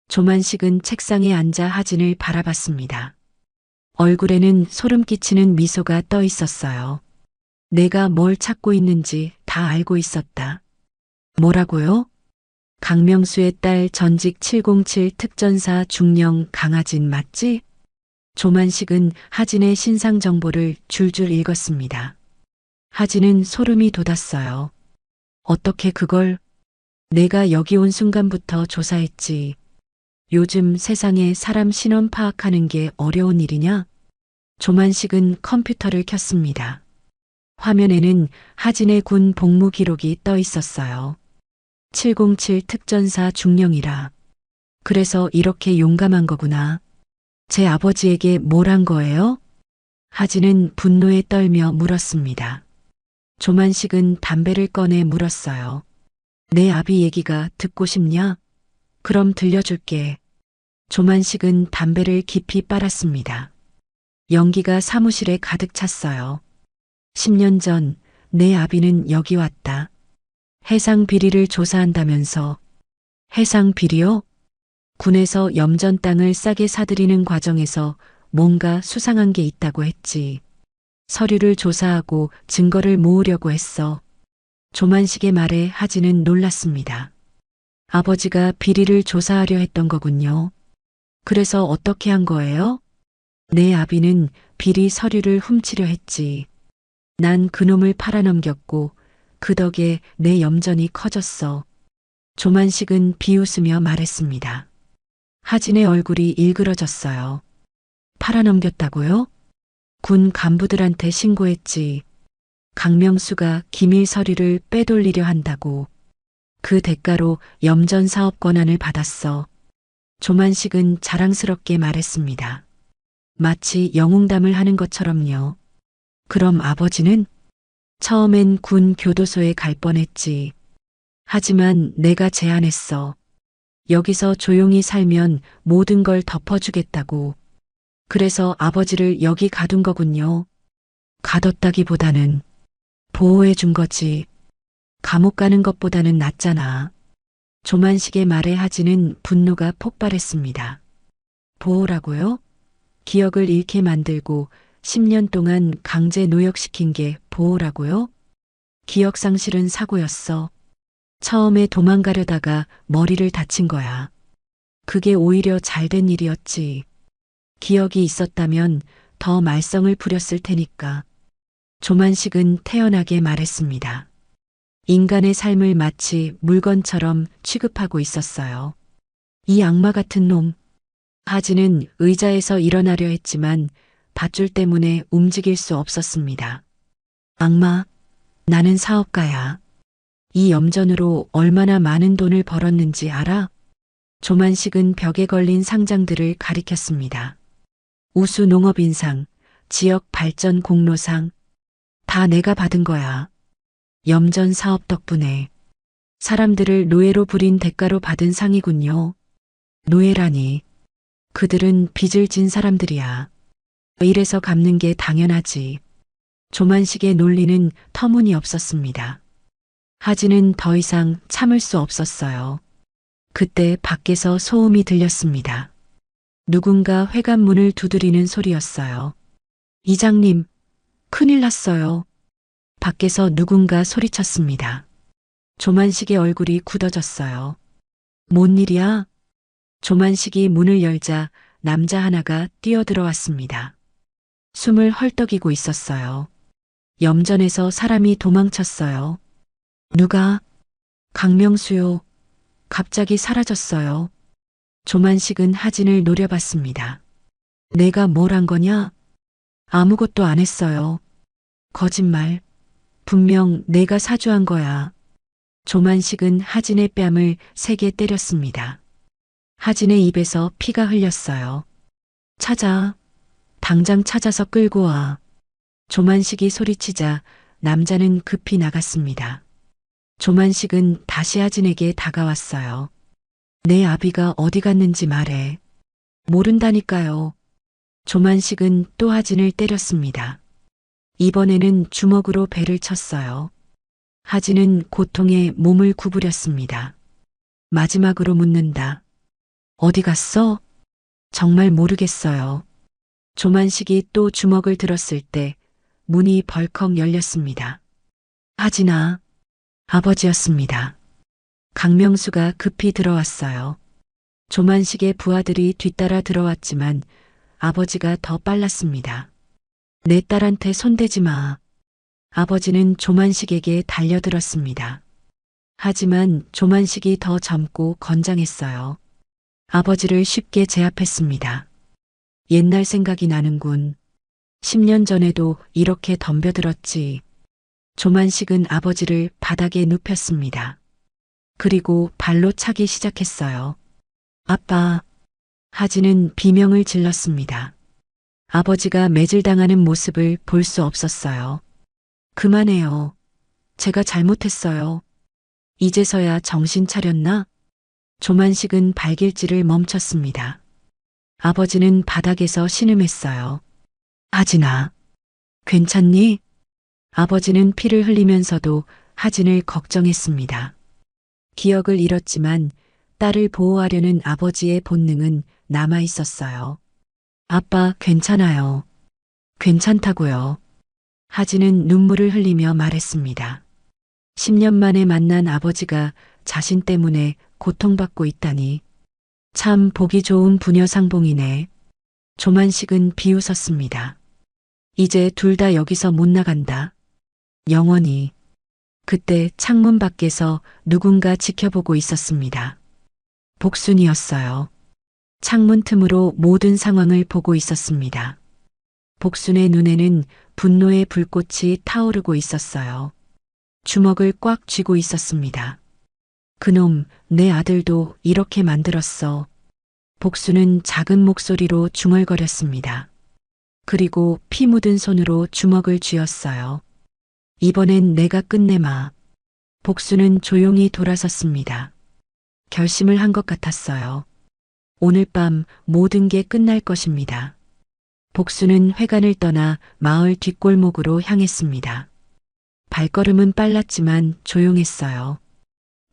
조만식은 책상에 앉아 하진을 바라봤습니다. 얼굴에는 소름 끼치는 미소가 떠 있었어요. 내가 뭘 찾고 있는지 다 알고 있었다. 뭐라고요? 강명수의 딸 전직 707 특전사 중령 강하진 맞지? 조만식은 하진의 신상 정보를 줄줄 읽었습니다. 하진은 소름이 돋았어요. 어떻게 그걸? 내가 여기 온 순간부터 조사했지. 요즘 세상에 사람 신원 파악하는 게 어려운 일이냐? 조만식은 컴퓨터를 켰습니다. 화면에는 하진의 군 복무 기록이 떠 있었어요. 707 특전사 중령이라. 그래서 이렇게 용감한 거구나. 제 아버지에게 뭘 한 거예요? 하진은 분노에 떨며 물었습니다. 조만식은 담배를 꺼내 물었어요. 내 아비 얘기가 듣고 싶냐? 그럼 들려줄게. 조만식은 담배를 깊이 빨았습니다. 연기가 사무실에 가득 찼어요. 10년 전 내 아비는 여기 왔다. 해상 비리를 조사한다면서. 해상 비리요? 군에서 염전 땅을 싸게 사들이는 과정에서 뭔가 수상한 게 있다고 했지. 서류를 조사하고 증거를 모으려고 했어. 조만식의 말에 하진은 놀랐습니다. 아버지가 비리를 조사하려 했던 거군요. 그래서 어떻게 한 거예요? 내 아비는 비리 서류를 훔치려 했지. 난 그놈을 팔아넘겼고 그 덕에 내 염전이 커졌어. 조만식은 비웃으며 말했습니다. 하진의 얼굴이 일그러졌어요. 팔아넘겼다고요? 군 간부들한테 신고했지. 강명수가 기밀 서류를 빼돌리려 한다고. 그 대가로 염전 사업 권한을 받았어. 조만식은 자랑스럽게 말했습니다. 마치 영웅담을 하는 것처럼요. 그럼 아버지는? 처음엔 군 교도소에 갈 뻔했지. 하지만 내가 제안했어. 여기서 조용히 살면 모든 걸 덮어주겠다고. 그래서 아버지를 여기 가둔 거군요. 가뒀다기보다는 보호해 준 거지. 감옥 가는 것보다는 낫잖아. 조만식의 말에 하진은 분노가 폭발했습니다. 보호라고요? 기억을 잃게 만들고 10년 동안 강제 노역시킨 게 보호라고요? 기억상실은 사고였어. 처음에 도망가려다가 머리를 다친 거야. 그게 오히려 잘된 일이었지. 기억이 있었다면 더 말썽을 부렸을 테니까. 조만식은 태연하게 말했습니다. 인간의 삶을 마치 물건처럼 취급하고 있었어요. 이 악마 같은 놈. 하진은 의자에서 일어나려 했지만 밧줄 때문에 움직일 수 없었습니다. 악마, 나는 사업가야. 이 염전으로 얼마나 많은 돈을 벌었는지 알아? 조만식은 벽에 걸린 상장들을 가리켰습니다. 우수 농업인상, 지역 발전 공로상, 다 내가 받은 거야. 염전 사업 덕분에 사람들을 노예로 부린 대가로 받은 상이군요. 노예라니. 그들은 빚을 진 사람들이야. 이래서 갚는 게 당연하지. 조만식의 논리는 터무니없었습니다. 하진은 더 이상 참을 수 없었어요. 그때 밖에서 소음이 들렸습니다. 누군가 회관문을 두드리는 소리였어요. 이장님, 큰일 났어요. 밖에서 누군가 소리쳤습니다. 조만식의 얼굴이 굳어졌어요. 뭔 일이야? 조만식이 문을 열자 남자 하나가 뛰어들어왔습니다. 숨을 헐떡이고 있었어요. 염전에서 사람이 도망쳤어요. 누가? 강명수요. 갑자기 사라졌어요. 조만식은 하진을 노려봤습니다. 내가 뭘 한 거냐? 아무것도 안 했어요. 거짓말. 분명 내가 사주한 거야. 조만식은 하진의 뺨을 세게 때렸습니다. 하진의 입에서 피가 흘렸어요. 찾아. 당장 찾아서 끌고 와. 조만식이 소리치자 남자는 급히 나갔습니다. 조만식은 다시 하진에게 다가왔어요. 내 아비가 어디 갔는지 말해. 모른다니까요. 조만식은 또 하진을 때렸습니다. 이번에는 주먹으로 배를 쳤어요. 하진은 고통에 몸을 구부렸습니다. 마지막으로 묻는다. 어디 갔어? 정말 모르겠어요. 조만식이 또 주먹을 들었을 때 문이 벌컥 열렸습니다. 하진아, 아버지였습니다. 강명수가 급히 들어왔어요. 조만식의 부하들이 뒤따라 들어왔지만 아버지가 더 빨랐습니다. 내 딸한테 손대지 마. 아버지는 조만식에게 달려들었습니다. 하지만 조만식이 더 젊고 건장했어요. 아버지를 쉽게 제압했습니다. 옛날 생각이 나는군. 10년 전에도 이렇게 덤벼들었지. 조만식은 아버지를 바닥에 눕혔습니다. 그리고 발로 차기 시작했어요. 아빠. 하진은 비명을 질렀습니다. 아버지가 매질당하는 모습을 볼 수 없었어요. 그만해요. 제가 잘못했어요. 이제서야 정신 차렸나? 조만식은 발길질을 멈췄습니다. 아버지는 바닥에서 신음했어요. 하진아, 괜찮니? 아버지는 피를 흘리면서도 하진을 걱정했습니다. 기억을 잃었지만 딸을 보호하려는 아버지의 본능은 남아 있었어요. 아빠, 괜찮아요. 괜찮다고요. 하진은 눈물을 흘리며 말했습니다. 10년 만에 만난 아버지가 자신 때문에 고통받고 있다니. 참 보기 좋은 부녀상봉이네. 조만식은 비웃었습니다. 이제 둘 다 여기서 못 나간다. 영원히. 그때 창문 밖에서 누군가 지켜보고 있었습니다. 복순이었어요. 창문 틈으로 모든 상황을 보고 있었습니다. 복순의 눈에는 분노의 불꽃이 타오르고 있었어요. 주먹을 꽉 쥐고 있었습니다. 그놈, 내 아들도 이렇게 만들었어. 복순은 작은 목소리로 중얼거렸습니다. 그리고 피 묻은 손으로 주먹을 쥐었어요. 이번엔 내가 끝내마. 복순은 조용히 돌아섰습니다. 결심을 한 것 같았어요. 오늘 밤 모든 게 끝날 것입니다. 복순은 회관을 떠나 마을 뒷골목으로 향했습니다. 발걸음은 빨랐지만 조용했어요.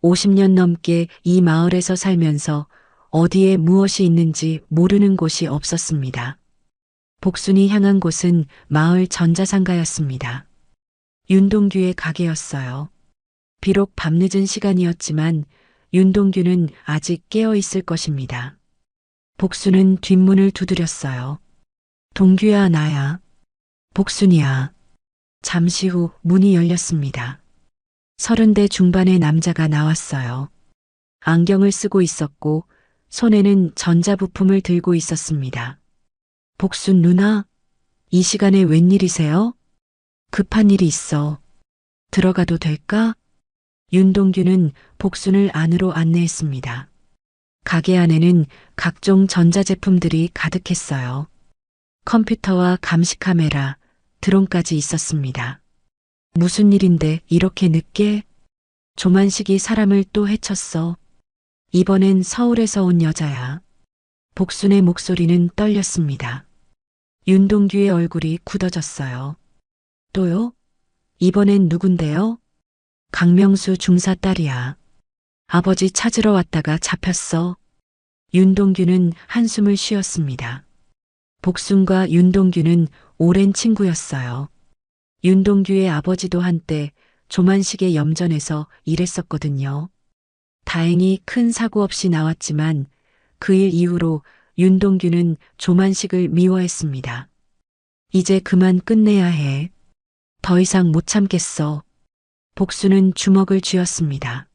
50년 넘게 이 마을에서 살면서 어디에 무엇이 있는지 모르는 곳이 없었습니다. 복순이 향한 곳은 마을 전자상가였습니다. 윤동규의 가게였어요. 비록 밤늦은 시간이었지만 윤동규는 아직 깨어 있을 것입니다. 복순은 뒷문을 두드렸어요. 동규야, 나야. 복순이야. 잠시 후 문이 열렸습니다. 30대 중반의 남자가 나왔어요. 안경을 쓰고 있었고 손에는 전자부품을 들고 있었습니다. 복순 누나, 이 시간에 웬일이세요? 급한 일이 있어. 들어가도 될까? 윤동규는 복순을 안으로 안내했습니다. 가게 안에는 각종 전자제품들이 가득했어요. 컴퓨터와 감시 카메라, 드론까지 있었습니다. 무슨 일인데 이렇게 늦게? 조만식이 사람을 또 해쳤어. 이번엔 서울에서 온 여자야. 복순의 목소리는 떨렸습니다. 윤동규의 얼굴이 굳어졌어요. 또요? 이번엔 누군데요? 강명수 중사 딸이야. 아버지 찾으러 왔다가 잡혔어. 윤동규는 한숨을 쉬었습니다. 복순과 윤동규는 오랜 친구였어요. 윤동규의 아버지도 한때 조만식의 염전에서 일했었거든요. 다행히 큰 사고 없이 나왔지만 그 일 이후로 윤동규는 조만식을 미워했습니다. 이제 그만 끝내야 해. 더 이상 못 참겠어. 복순은 주먹을 쥐었습니다.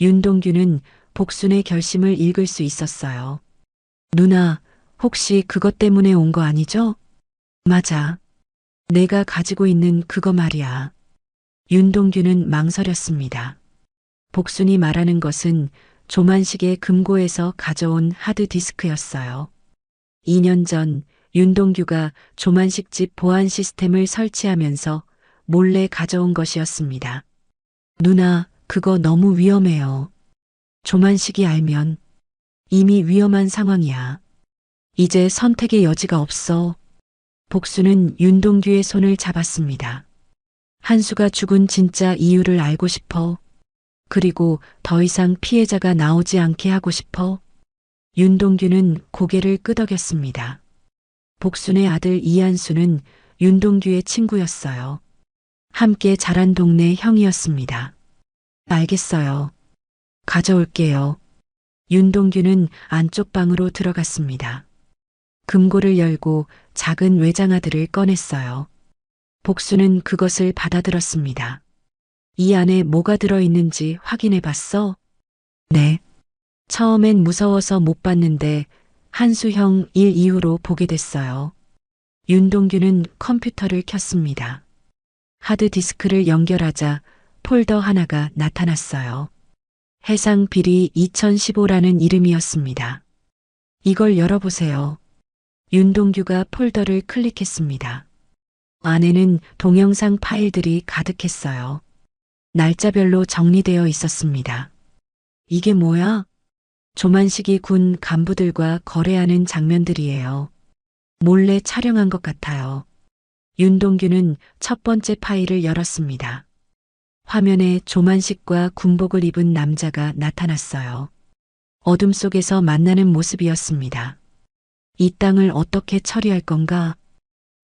윤동규는 복순의 결심을 읽을 수 있었어요. 누나, 혹시 그것 때문에 온 거 아니죠? 맞아. 내가 가지고 있는 그거 말이야. 윤동규는 망설였습니다. 복순이 말하는 것은 조만식의 금고에서 가져온 하드디스크였어요. 2년 전 윤동규가 조만식 집 보안 시스템을 설치하면서 몰래 가져온 것이었습니다. 누나, 그거 너무 위험해요. 조만식이 알면 이미 위험한 상황이야. 이제 선택의 여지가 없어. 복순은 윤동규의 손을 잡았습니다. 한수가 죽은 진짜 이유를 알고 싶어. 그리고 더 이상 피해자가 나오지 않게 하고 싶어. 윤동규는 고개를 끄덕였습니다. 복순의 아들 이한수는 윤동규의 친구였어요. 함께 자란 동네 형이었습니다. 알겠어요. 가져올게요. 윤동규는 안쪽 방으로 들어갔습니다. 금고를 열고 작은 외장하드를 꺼냈어요. 복순은 그것을 받아들었습니다. 이 안에 뭐가 들어있는지 확인해 봤어? 네. 처음엔 무서워서 못 봤는데 한수형 일 이후로 보게 됐어요. 윤동규는 컴퓨터를 켰습니다. 하드디스크를 연결하자 폴더 하나가 나타났어요. 해상 비리 2015라는 이름이었습니다. 이걸 열어보세요. 윤동규가 폴더를 클릭했습니다. 안에는 동영상 파일들이 가득했어요. 날짜별로 정리되어 있었습니다. 이게 뭐야? 조만식이 군 간부들과 거래하는 장면들이에요. 몰래 촬영한 것 같아요. 윤동규는 첫 번째 파일을 열었습니다. 화면에 조만식과 군복을 입은 남자가 나타났어요. 어둠 속에서 만나는 모습이었습니다. 이 땅을 어떻게 처리할 건가?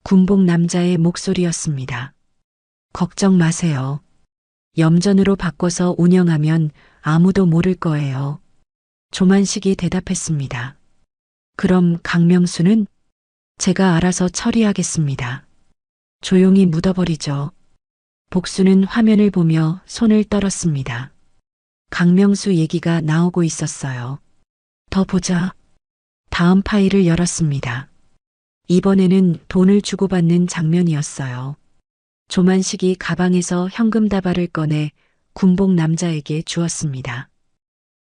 군복 남자의 목소리였습니다. 걱정 마세요. 염전으로 바꿔서 운영하면 아무도 모를 거예요. 조만식이 대답했습니다. 그럼 강명수는? 제가 알아서 처리하겠습니다. 조용히 묻어버리죠. 복수는 화면을 보며 손을 떨었습니다. 강명수 얘기가 나오고 있었어요. 더 보자. 다음 파일을 열었습니다. 이번에는 돈을 주고받는 장면이었어요. 조만식이 가방에서 현금 다발을 꺼내 군복 남자에게 주었습니다.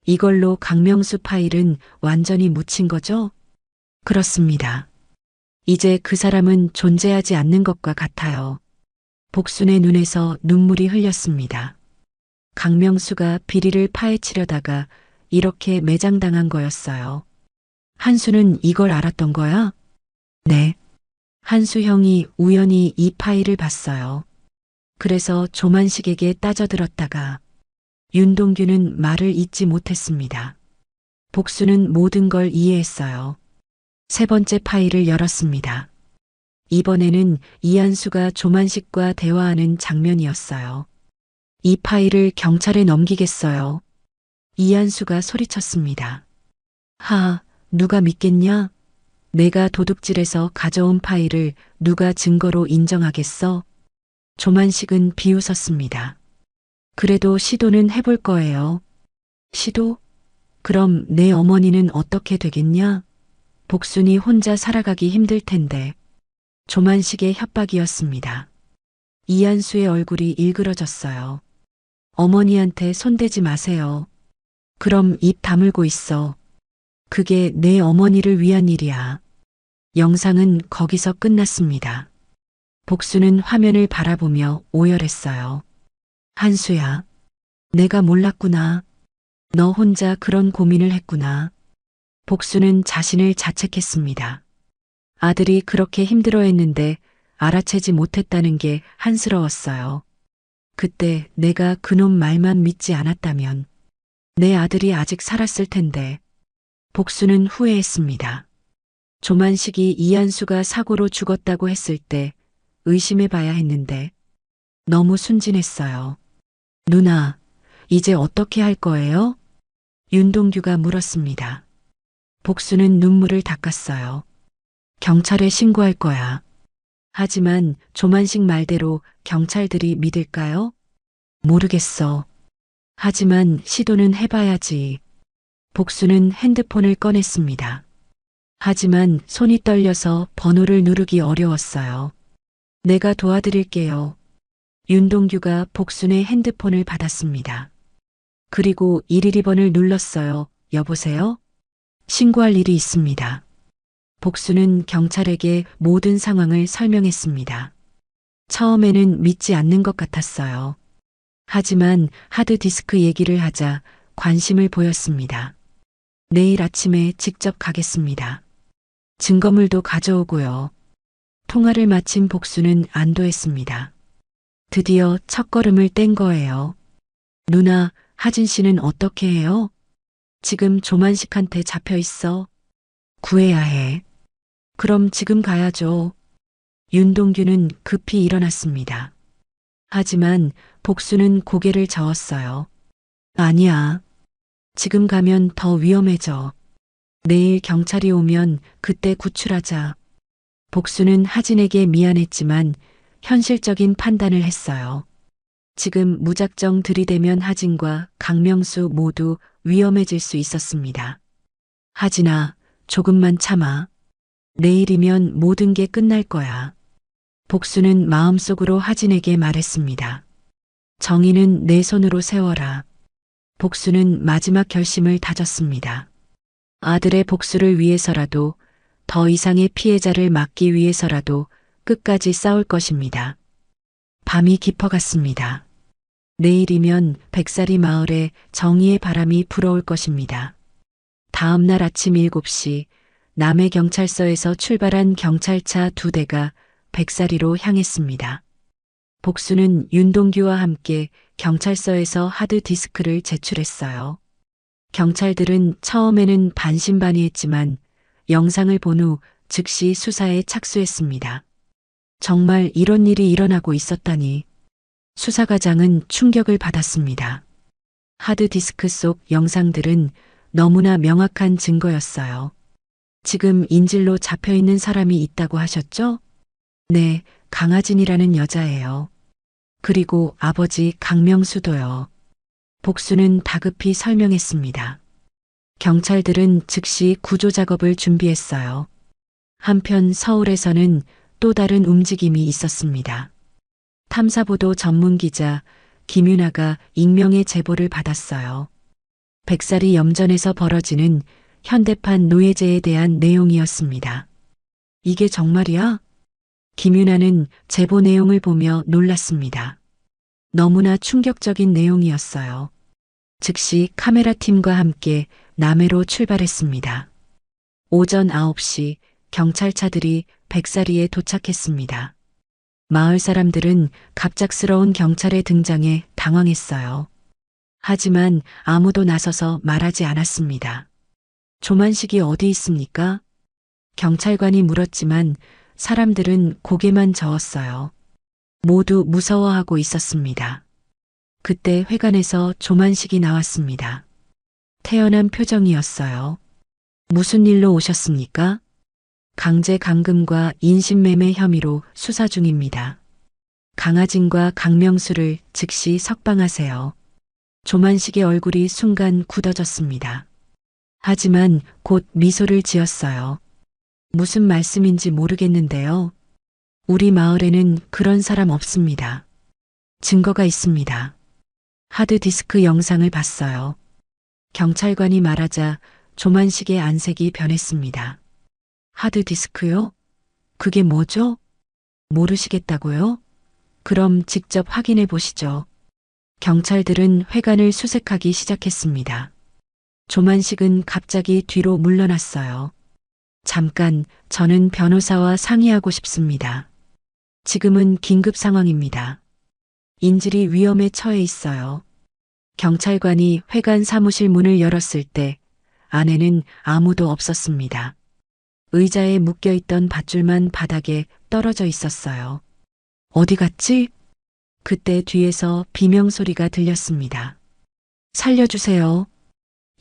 이걸로 강명수 파일은 완전히 묻힌 거죠? 그렇습니다. 이제 그 사람은 존재하지 않는 것과 같아요. 복순의 눈에서 눈물이 흘렸습니다. 강명수가 비리를 파헤치려다가 이렇게 매장당한 거였어요. 한수는 이걸 알았던 거야? 네. 한수 형이 우연히 이 파일을 봤어요. 그래서 조만식에게 따져들었다가 윤동규는 말을 잇지 못했습니다. 복수는 모든 걸 이해했어요. 세 번째 파일을 열었습니다. 이번에는 이한수가 조만식과 대화하는 장면이었어요. 이 파일을 경찰에 넘기겠어요. 이한수가 소리쳤습니다. 누가 믿겠냐? 내가 도둑질해서 가져온 파일을 누가 증거로 인정하겠어? 조만식은 비웃었습니다. 그래도 시도는 해볼 거예요. 시도? 그럼 내 어머니는 어떻게 되겠냐? 복순이 혼자 살아가기 힘들 텐데. 조만식의 협박이었습니다. 이한수의 얼굴이 일그러졌어요. 어머니한테 손대지 마세요. 그럼 입 다물고 있어. 그게 내 어머니를 위한 일이야. 영상은 거기서 끝났습니다. 복수는 화면을 바라보며 오열했어요. 한수야, 내가 몰랐구나. 너 혼자 그런 고민을 했구나. 복수는 자신을 자책했습니다. 아들이 그렇게 힘들어했는데 알아채지 못했다는 게 한스러웠어요. 그때 내가 그놈 말만 믿지 않았다면 내 아들이 아직 살았을 텐데. 복수는 후회했습니다. 조만식이 이한수가 사고로 죽었다고 했을 때 의심해봐야 했는데 너무 순진했어요. 누나, 이제 어떻게 할 거예요? 윤동규가 물었습니다. 복수는 눈물을 닦았어요. 경찰에 신고할 거야. 하지만 조만식 말대로 경찰들이 믿을까요? 모르겠어. 하지만 시도는 해봐야지. 복수는 핸드폰을 꺼냈습니다. 하지만 손이 떨려서 번호를 누르기 어려웠어요. 내가 도와드릴게요. 윤동규가 복순의 핸드폰을 받았습니다. 그리고 112번을 눌렀어요. 여보세요? 신고할 일이 있습니다. 복수는 경찰에게 모든 상황을 설명했습니다. 처음에는 믿지 않는 것 같았어요. 하지만 하드디스크 얘기를 하자 관심을 보였습니다. 내일 아침에 직접 가겠습니다. 증거물도 가져오고요. 통화를 마친 복수는 안도했습니다. 드디어 첫걸음을 뗀 거예요. 누나, 하진 씨는 어떻게 해요? 지금 조만식한테 잡혀 있어. 구해야 해. 그럼 지금 가야죠. 윤동규는 급히 일어났습니다. 하지만 복수는 고개를 저었어요. 아니야. 지금 가면 더 위험해져. 내일 경찰이 오면 그때 구출하자. 복수는 하진에게 미안했지만 현실적인 판단을 했어요. 지금 무작정 들이대면 하진과 강명수 모두 위험해질 수 있었습니다. 하진아, 조금만 참아. 내일이면 모든 게 끝날 거야. 복수는 마음속으로 하진에게 말했습니다. 정의는 내 손으로 세워라. 복수는 마지막 결심을 다졌습니다. 아들의 복수를 위해서라도, 더 이상의 피해자를 막기 위해서라도 끝까지 싸울 것입니다. 밤이 깊어갔습니다. 내일이면 백사리 마을에 정의의 바람이 불어올 것입니다. 다음 날 아침 7시 남해경찰서에서 출발한 경찰차 2대가 백사리로 향했습니다. 복수는 윤동규와 함께 경찰서에서 하드디스크를 제출했어요. 경찰들은 처음에는 반신반의했지만 영상을 본 후 즉시 수사에 착수했습니다. 정말 이런 일이 일어나고 있었다니. 수사과장은 충격을 받았습니다. 하드디스크 속 영상들은 너무나 명확한 증거였어요. 지금 인질로 잡혀있는 사람이 있다고 하셨죠? 네, 강하진이라는 여자예요. 그리고 아버지 강명수도요. 복수는 다급히 설명했습니다. 경찰들은 즉시 구조 작업을 준비했어요. 한편 서울에서는 또 다른 움직임이 있었습니다. 탐사보도 전문 기자 김윤아가 익명의 제보를 받았어요. 백사리 염전에서 벌어지는 현대판 노예제에 대한 내용이었습니다. 이게 정말이야? 김윤아는 제보 내용을 보며 놀랐습니다. 너무나 충격적인 내용이었어요. 즉시 카메라팀과 함께 남해로 출발했습니다. 오전 9시 경찰차들이 백사리에 도착했습니다. 마을 사람들은 갑작스러운 경찰의 등장에 당황했어요. 하지만 아무도 나서서 말하지 않았습니다. 조만식이 어디 있습니까? 경찰관이 물었지만 사람들은 고개만 저었어요. 모두 무서워하고 있었습니다. 그때 회관에서 조만식이 나왔습니다. 태연한 표정이었어요. 무슨 일로 오셨습니까? 강제 감금과 인신매매 혐의로 수사 중입니다. 강하진과 강명수를 즉시 석방하세요. 조만식의 얼굴이 순간 굳어졌습니다. 하지만 곧 미소를 지었어요. 무슨 말씀인지 모르겠는데요. 우리 마을에는 그런 사람 없습니다. 증거가 있습니다. 하드디스크 영상을 봤어요. 경찰관이 말하자 조만식의 안색이 변했습니다. 하드디스크요? 그게 뭐죠? 모르시겠다고요? 그럼 직접 확인해 보시죠. 경찰들은 회관을 수색하기 시작했습니다. 조만식은 갑자기 뒤로 물러났어요. 잠깐, 저는 변호사와 상의하고 싶습니다. 지금은 긴급 상황입니다. 인질이 위험에 처해 있어요. 경찰관이 회관 사무실 문을 열었을 때 안에는 아무도 없었습니다. 의자에 묶여있던 밧줄만 바닥에 떨어져 있었어요. 어디 갔지? 그때 뒤에서 비명소리가 들렸습니다. 살려주세요.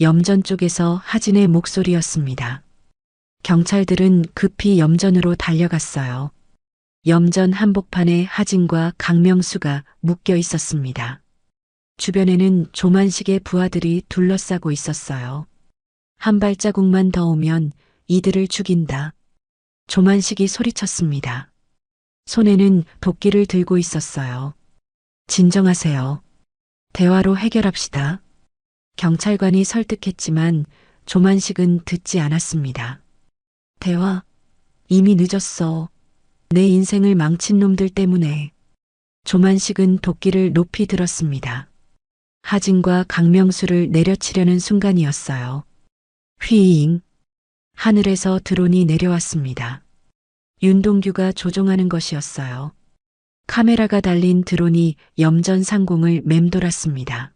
염전 쪽에서 하진의 목소리였습니다. 경찰들은 급히 염전으로 달려갔어요. 염전 한복판에 하진과 강명수가 묶여 있었습니다. 주변에는 조만식의 부하들이 둘러싸고 있었어요. 한 발자국만 더 오면 이들을 죽인다. 조만식이 소리쳤습니다. 손에는 도끼를 들고 있었어요. 진정하세요. 대화로 해결합시다. 경찰관이 설득했지만 조만식은 듣지 않았습니다. 대화? 이미 늦었어. 내 인생을 망친 놈들 때문에. 조만식은 도끼를 높이 들었습니다. 하진과 강명수를 내려치려는 순간이었어요. 휘잉. 하늘에서 드론이 내려왔습니다. 윤동규가 조종하는 것이었어요. 카메라가 달린 드론이 염전 상공을 맴돌았습니다.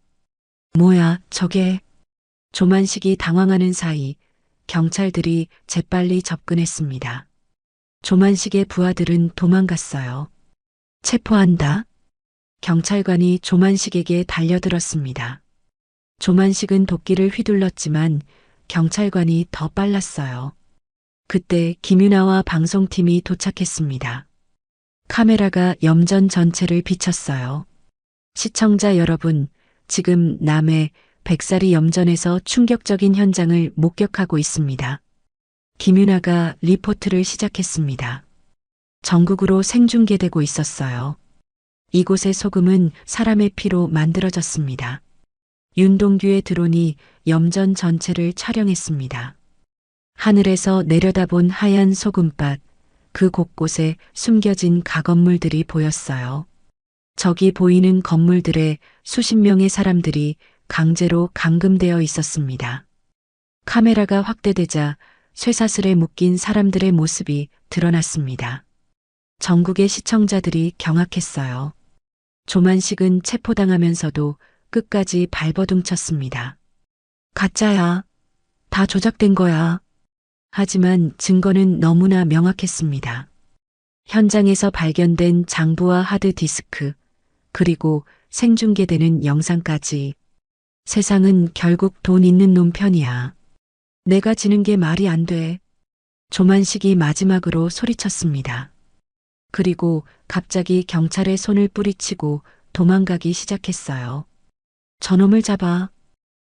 뭐야, 저게? 조만식이 당황하는 사이 경찰들이 재빨리 접근했습니다. 조만식의 부하들은 도망갔어요. 체포한다. 경찰관이 조만식에게 달려들었습니다. 조만식은 도끼를 휘둘렀지만 경찰관이 더 빨랐어요. 그때 김유나와 방송팀이 도착했습니다. 카메라가 염전 전체를 비쳤어요. 시청자 여러분, 지금 남해 백사리 염전에서 충격적인 현장을 목격하고 있습니다. 김유나가 리포트를 시작했습니다. 전국으로 생중계되고 있었어요. 이곳의 소금은 사람의 피로 만들어졌습니다. 윤동규의 드론이 염전 전체를 촬영했습니다. 하늘에서 내려다본 하얀 소금밭, 그 곳곳에 숨겨진 가건물들이 보였어요. 저기 보이는 건물들에 수십 명의 사람들이 강제로 감금되어 있었습니다. 카메라가 확대되자 쇠사슬에 묶인 사람들의 모습이 드러났습니다. 전국의 시청자들이 경악했어요. 조만식은 체포당하면서도 끝까지 발버둥쳤습니다. 가짜야. 다 조작된 거야. 하지만 증거는 너무나 명확했습니다. 현장에서 발견된 장부와 하드디스크, 그리고 생중계되는 영상까지. 세상은 결국 돈 있는 놈 편이야. 내가 지는 게 말이 안 돼. 조만식이 마지막으로 소리쳤습니다. 그리고 갑자기 경찰의 손을 뿌리치고 도망가기 시작했어요. 저놈을 잡아.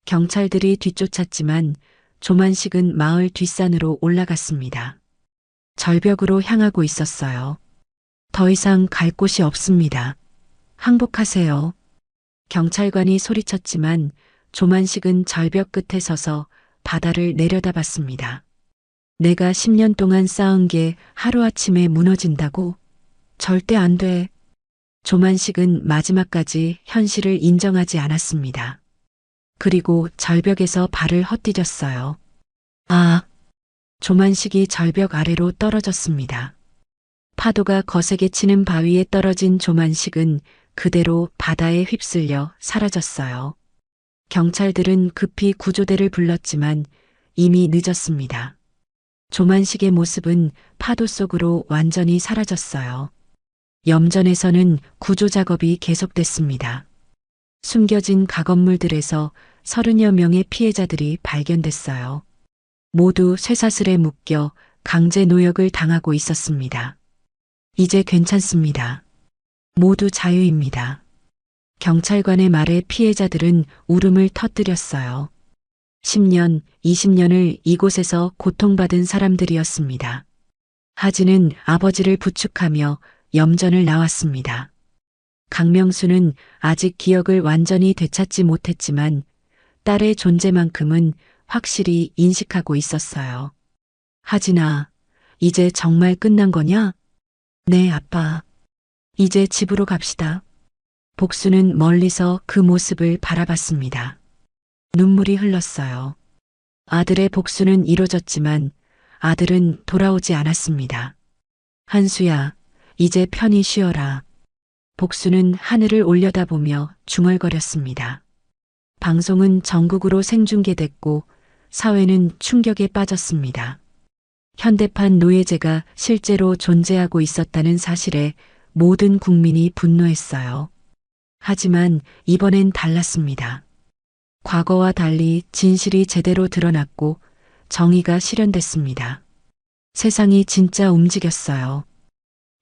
경찰들이 뒤쫓았지만 조만식은 마을 뒷산으로 올라갔습니다. 절벽으로 향하고 있었어요. 더 이상 갈 곳이 없습니다. 항복하세요. 경찰관이 소리쳤지만 조만식은 절벽 끝에 서서 바다를 내려다봤습니다. 내가 10년 동안 쌓은 게 하루아침에 무너진다고? 절대 안 돼. 조만식은 마지막까지 현실을 인정하지 않았습니다. 그리고 절벽에서 발을 헛디뎠어요. 아! 조만식이 절벽 아래로 떨어졌습니다. 파도가 거세게 치는 바위에 떨어진 조만식은 그대로 바다에 휩쓸려 사라졌어요. 경찰들은 급히 구조대를 불렀지만 이미 늦었습니다. 조만식의 모습은 파도 속으로 완전히 사라졌어요. 염전에서는 구조 작업이 계속됐습니다. 숨겨진 가건물들에서 30여 명의 피해자들이 발견됐어요. 모두 쇠사슬에 묶여 강제 노역을 당하고 있었습니다. 이제 괜찮습니다. 모두 자유입니다. 경찰관의 말에 피해자들은 울음을 터뜨렸어요. 10년, 20년을 이곳에서 고통받은 사람들이었습니다. 하진은 아버지를 부축하며 염전을 나왔습니다. 강명수는 아직 기억을 완전히 되찾지 못했지만 딸의 존재만큼은 확실히 인식하고 있었어요. 하진아, 이제 정말 끝난 거냐? 네, 아빠. 이제 집으로 갑시다. 복수는 멀리서 그 모습을 바라봤습니다. 눈물이 흘렀어요. 아들의 복수는 이루어졌지만 아들은 돌아오지 않았습니다. 한수야, 이제 편히 쉬어라. 복수는 하늘을 올려다보며 중얼거렸습니다. 방송은 전국으로 생중계됐고 사회는 충격에 빠졌습니다. 현대판 노예제가 실제로 존재하고 있었다는 사실에 모든 국민이 분노했어요. 하지만 이번엔 달랐습니다. 과거와 달리 진실이 제대로 드러났고 정의가 실현됐습니다. 세상이 진짜 움직였어요.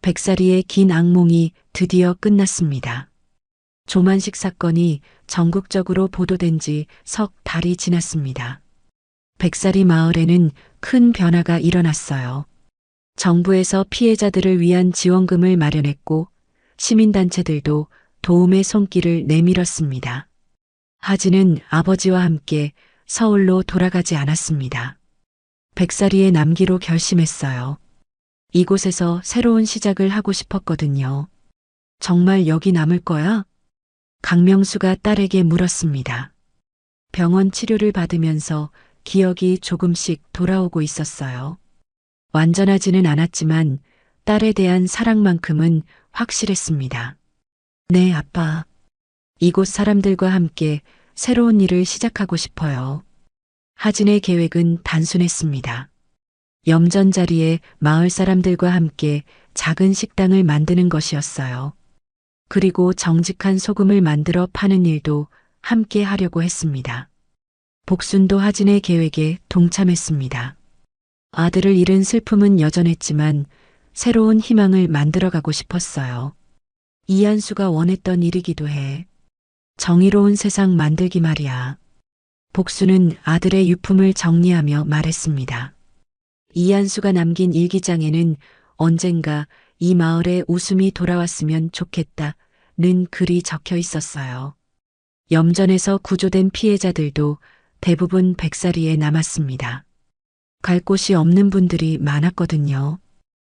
백사리의 긴 악몽이 드디어 끝났습니다. 조만식 사건이 전국적으로 보도된 지 석 달이 지났습니다. 백사리 마을에는 큰 변화가 일어났어요. 정부에서 피해자들을 위한 지원금을 마련했고 시민단체들도 도움의 손길을 내밀었습니다. 하진은 아버지와 함께 서울로 돌아가지 않았습니다. 백사리에 남기로 결심했어요. 이곳에서 새로운 시작을 하고 싶었거든요. 정말 여기 남을 거야? 강명수가 딸에게 물었습니다. 병원 치료를 받으면서 기억이 조금씩 돌아오고 있었어요. 완전하지는 않았지만 딸에 대한 사랑만큼은 확실했습니다. 네, 아빠. 이곳 사람들과 함께 새로운 일을 시작하고 싶어요. 하진의 계획은 단순했습니다. 염전 자리에 마을 사람들과 함께 작은 식당을 만드는 것이었어요. 그리고 정직한 소금을 만들어 파는 일도 함께 하려고 했습니다. 복순도 하진의 계획에 동참했습니다. 아들을 잃은 슬픔은 여전했지만 새로운 희망을 만들어가고 싶었어요. 이한수가 원했던 일이기도 해. 정의로운 세상 만들기 말이야. 복수는 아들의 유품을 정리하며 말했습니다. 이한수가 남긴 일기장에는 언젠가 이 마을에 웃음이 돌아왔으면 좋겠다는 글이 적혀 있었어요. 염전에서 구조된 피해자들도 대부분 백사리에 남았습니다. 갈 곳이 없는 분들이 많았거든요.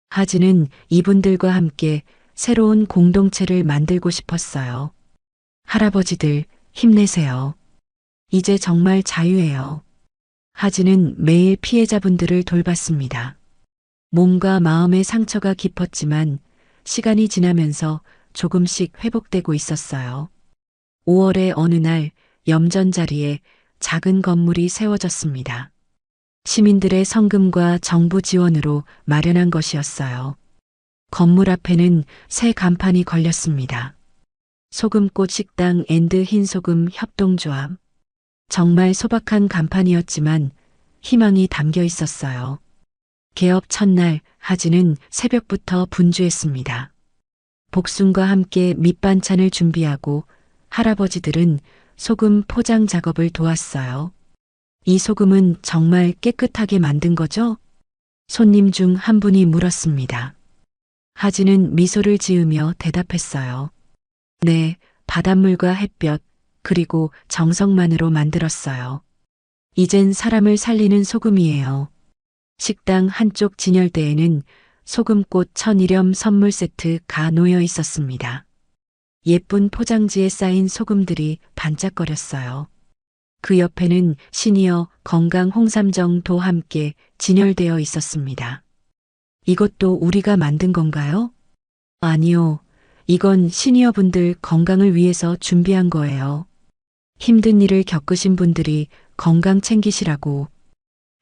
하진은 이분들과 함께 새로운 공동체를 만들고 싶었어요. 할아버지들, 힘내세요. 이제 정말 자유예요. 하진은 매일 피해자분들을 돌봤습니다. 몸과 마음의 상처가 깊었지만 시간이 지나면서 조금씩 회복되고 있었어요. 5월의 어느 날 염전 자리에 작은 건물이 세워졌습니다. 시민들의 성금과 정부 지원으로 마련한 것이었어요. 건물 앞에는 새 간판이 걸렸습니다. 소금꽃 식당 앤드 흰소금 협동조합. 정말 소박한 간판이었지만 희망이 담겨 있었어요. 개업 첫날 하진은 새벽부터 분주했습니다. 복순과 함께 밑반찬을 준비하고 할아버지들은 소금 포장 작업을 도왔어요. 이 소금은 정말 깨끗하게 만든 거죠? 손님 중 한 분이 물었습니다. 하진은 미소를 지으며 대답했어요. 네, 바닷물과 햇볕, 그리고 정성만으로 만들었어요. 이젠 사람을 살리는 소금이에요. 식당 한쪽 진열대에는 소금꽃 1000일염 선물 세트가 놓여 있었습니다. 예쁜 포장지에 쌓인 소금들이 반짝거렸어요. 그 옆에는 시니어 건강 홍삼정도 함께 진열되어 있었습니다. 이것도 우리가 만든 건가요? 아니요. 이건 시니어분들 건강을 위해서 준비한 거예요. 힘든 일을 겪으신 분들이 건강 챙기시라고.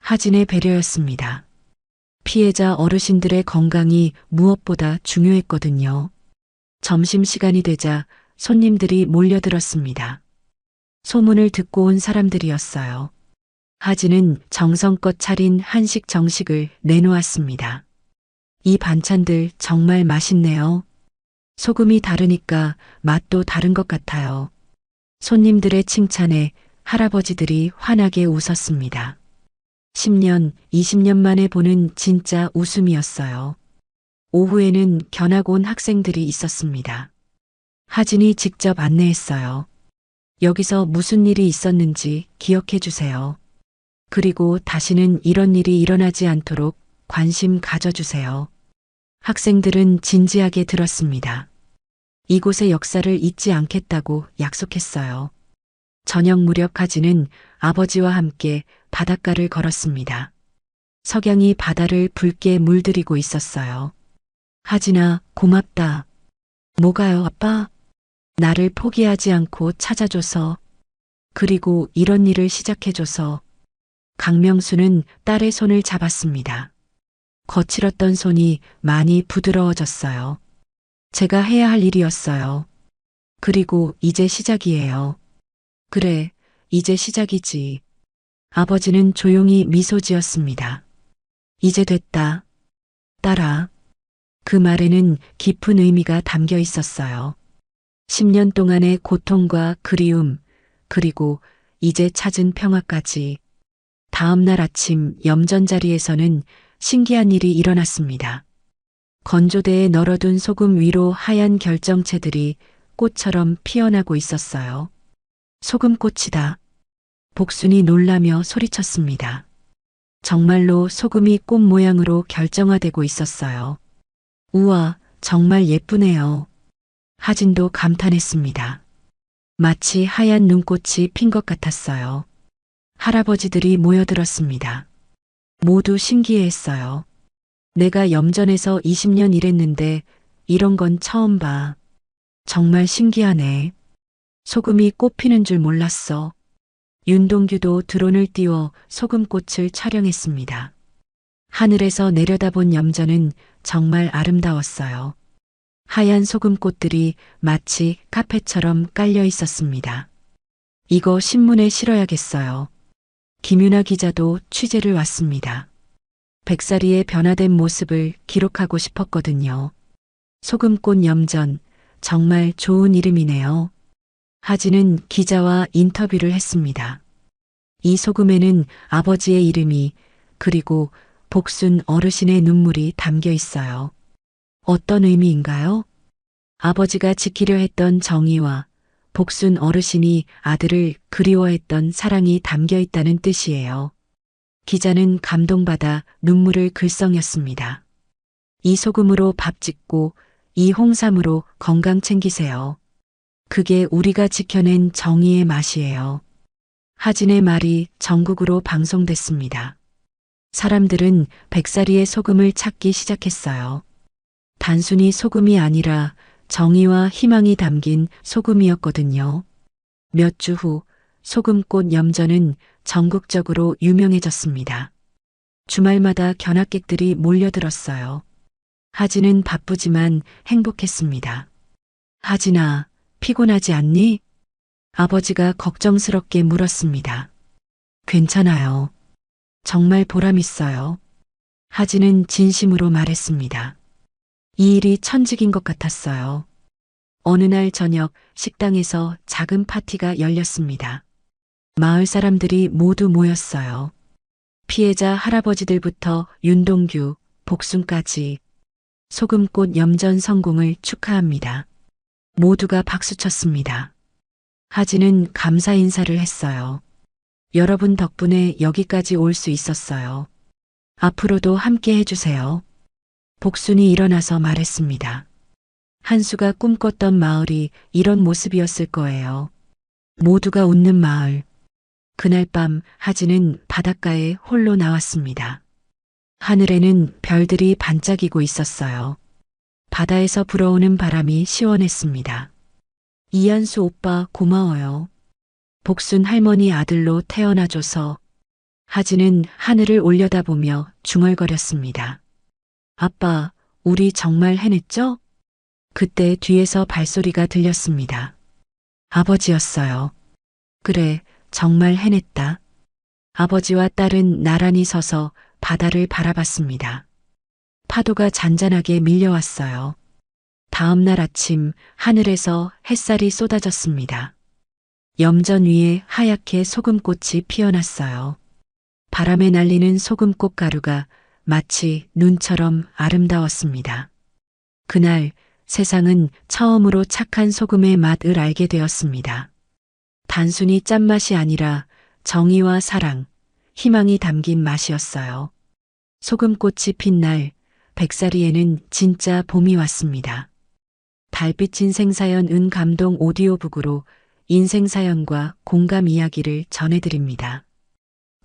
하진의 배려였습니다. 피해자 어르신들의 건강이 무엇보다 중요했거든요. 점심시간이 되자 손님들이 몰려들었습니다. 소문을 듣고 온 사람들이었어요. 하진은 정성껏 차린 한식 정식을 내놓았습니다. 이 반찬들 정말 맛있네요. 소금이 다르니까 맛도 다른 것 같아요. 손님들의 칭찬에 할아버지들이 환하게 웃었습니다. 10년, 20년 만에 보는 진짜 웃음이었어요. 오후에는 견학 온 학생들이 있었습니다. 하진이 직접 안내했어요. 여기서 무슨 일이 있었는지 기억해 주세요. 그리고 다시는 이런 일이 일어나지 않도록 관심 가져주세요. 학생들은 진지하게 들었습니다. 이곳의 역사를 잊지 않겠다고 약속했어요. 저녁 무렵 하진은 아버지와 함께 바닷가를 걸었습니다. 석양이 바다를 붉게 물들이고 있었어요. 하진아, 고맙다. 뭐가요, 아빠? 나를 포기하지 않고 찾아줘서, 그리고 이런 일을 시작해줘서. 강명수는 딸의 손을 잡았습니다. 거칠었던 손이 많이 부드러워졌어요. 제가 해야 할 일이었어요. 그리고 이제 시작이에요. 그래, 이제 시작이지. 아버지는 조용히 미소 지었습니다. 이제 됐다. 딸아. 그 말에는 깊은 의미가 담겨 있었어요. 10년 동안의 고통과 그리움, 그리고 이제 찾은 평화까지. 다음 날 아침 염전 자리에서는 신기한 일이 일어났습니다. 건조대에 널어둔 소금 위로 하얀 결정체들이 꽃처럼 피어나고 있었어요. 소금꽃이다. 복순이 놀라며 소리쳤습니다. 정말로 소금이 꽃 모양으로 결정화되고 있었어요. 우와, 정말 예쁘네요. 하진도 감탄했습니다. 마치 하얀 눈꽃이 핀 것 같았어요. 할아버지들이 모여들었습니다. 모두 신기해했어요. 내가 염전에서 20년 일했는데 이런 건 처음 봐. 정말 신기하네. 소금이 꽃피는 줄 몰랐어. 윤동규도 드론을 띄워 소금꽃을 촬영했습니다. 하늘에서 내려다본 염전은 정말 아름다웠어요. 하얀 소금꽃들이 마치 카페처럼 깔려 있었습니다. 이거 신문에 실어야겠어요. 김윤아 기자도 취재를 왔습니다. 백사리의 변화된 모습을 기록하고 싶었거든요. 소금꽃 염전, 정말 좋은 이름이네요. 하진은 기자와 인터뷰를 했습니다. 이 소금에는 아버지의 이름이, 그리고 복순 어르신의 눈물이 담겨 있어요. 어떤 의미인가요? 아버지가 지키려 했던 정의와 복순 어르신이 아들을 그리워했던 사랑이 담겨 있다는 뜻이에요. 기자는 감동받아 눈물을 글썽였습니다. 이 소금으로 밥 짓고 이 홍삼으로 건강 챙기세요. 그게 우리가 지켜낸 정의의 맛이에요. 하진의 말이 전국으로 방송됐습니다. 사람들은 백사리의 소금을 찾기 시작했어요. 단순히 소금이 아니라 정의와 희망이 담긴 소금이었거든요. 몇 주 후 소금꽃 염전은 전국적으로 유명해졌습니다. 주말마다 견학객들이 몰려들었어요. 하진은 바쁘지만 행복했습니다. 하진아, 피곤하지 않니? 아버지가 걱정스럽게 물었습니다. 괜찮아요. 정말 보람있어요. 하진은 진심으로 말했습니다. 이 일이 천직인 것 같았어요. 어느 날 저녁 식당에서 작은 파티가 열렸습니다. 마을 사람들이 모두 모였어요. 피해자 할아버지들부터 윤동규, 복순까지. 소금꽃 염전 성공을 축하합니다. 모두가 박수쳤습니다. 하진은 감사 인사를 했어요. 여러분 덕분에 여기까지 올 수 있었어요. 앞으로도 함께 해주세요. 복순이 일어나서 말했습니다. 한수가 꿈꿨던 마을이 이런 모습이었을 거예요. 모두가 웃는 마을. 그날 밤 하진은 바닷가에 홀로 나왔습니다. 하늘에는 별들이 반짝이고 있었어요. 바다에서 불어오는 바람이 시원했습니다. 이한수 오빠 고마워요. 복순 할머니 아들로 태어나줘서. 하진은 하늘을 올려다보며 중얼거렸습니다. 아빠, 우리 정말 해냈죠? 그때 뒤에서 발소리가 들렸습니다. 아버지였어요. 그래, 정말 해냈다. 아버지와 딸은 나란히 서서 바다를 바라봤습니다. 파도가 잔잔하게 밀려왔어요. 다음 날 아침 하늘에서 햇살이 쏟아졌습니다. 염전 위에 하얗게 소금꽃이 피어났어요. 바람에 날리는 소금꽃 가루가 마치 눈처럼 아름다웠습니다. 그날 세상은 처음으로 착한 소금의 맛을 알게 되었습니다. 단순히 짠맛이 아니라 정의와 사랑, 희망이 담긴 맛이었어요. 소금꽃이 핀 날, 백사리에는 진짜 봄이 왔습니다. 달빛 인생사연 감동 오디오북으로 인생사연과 공감 이야기를 전해드립니다.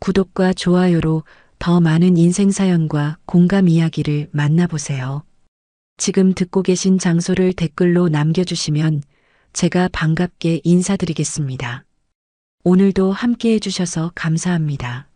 구독과 좋아요로 더 많은 인생사연과 공감 이야기를 만나보세요. 지금 듣고 계신 장소를 댓글로 남겨주시면 제가 반갑게 인사드리겠습니다. 오늘도 함께 해주셔서 감사합니다.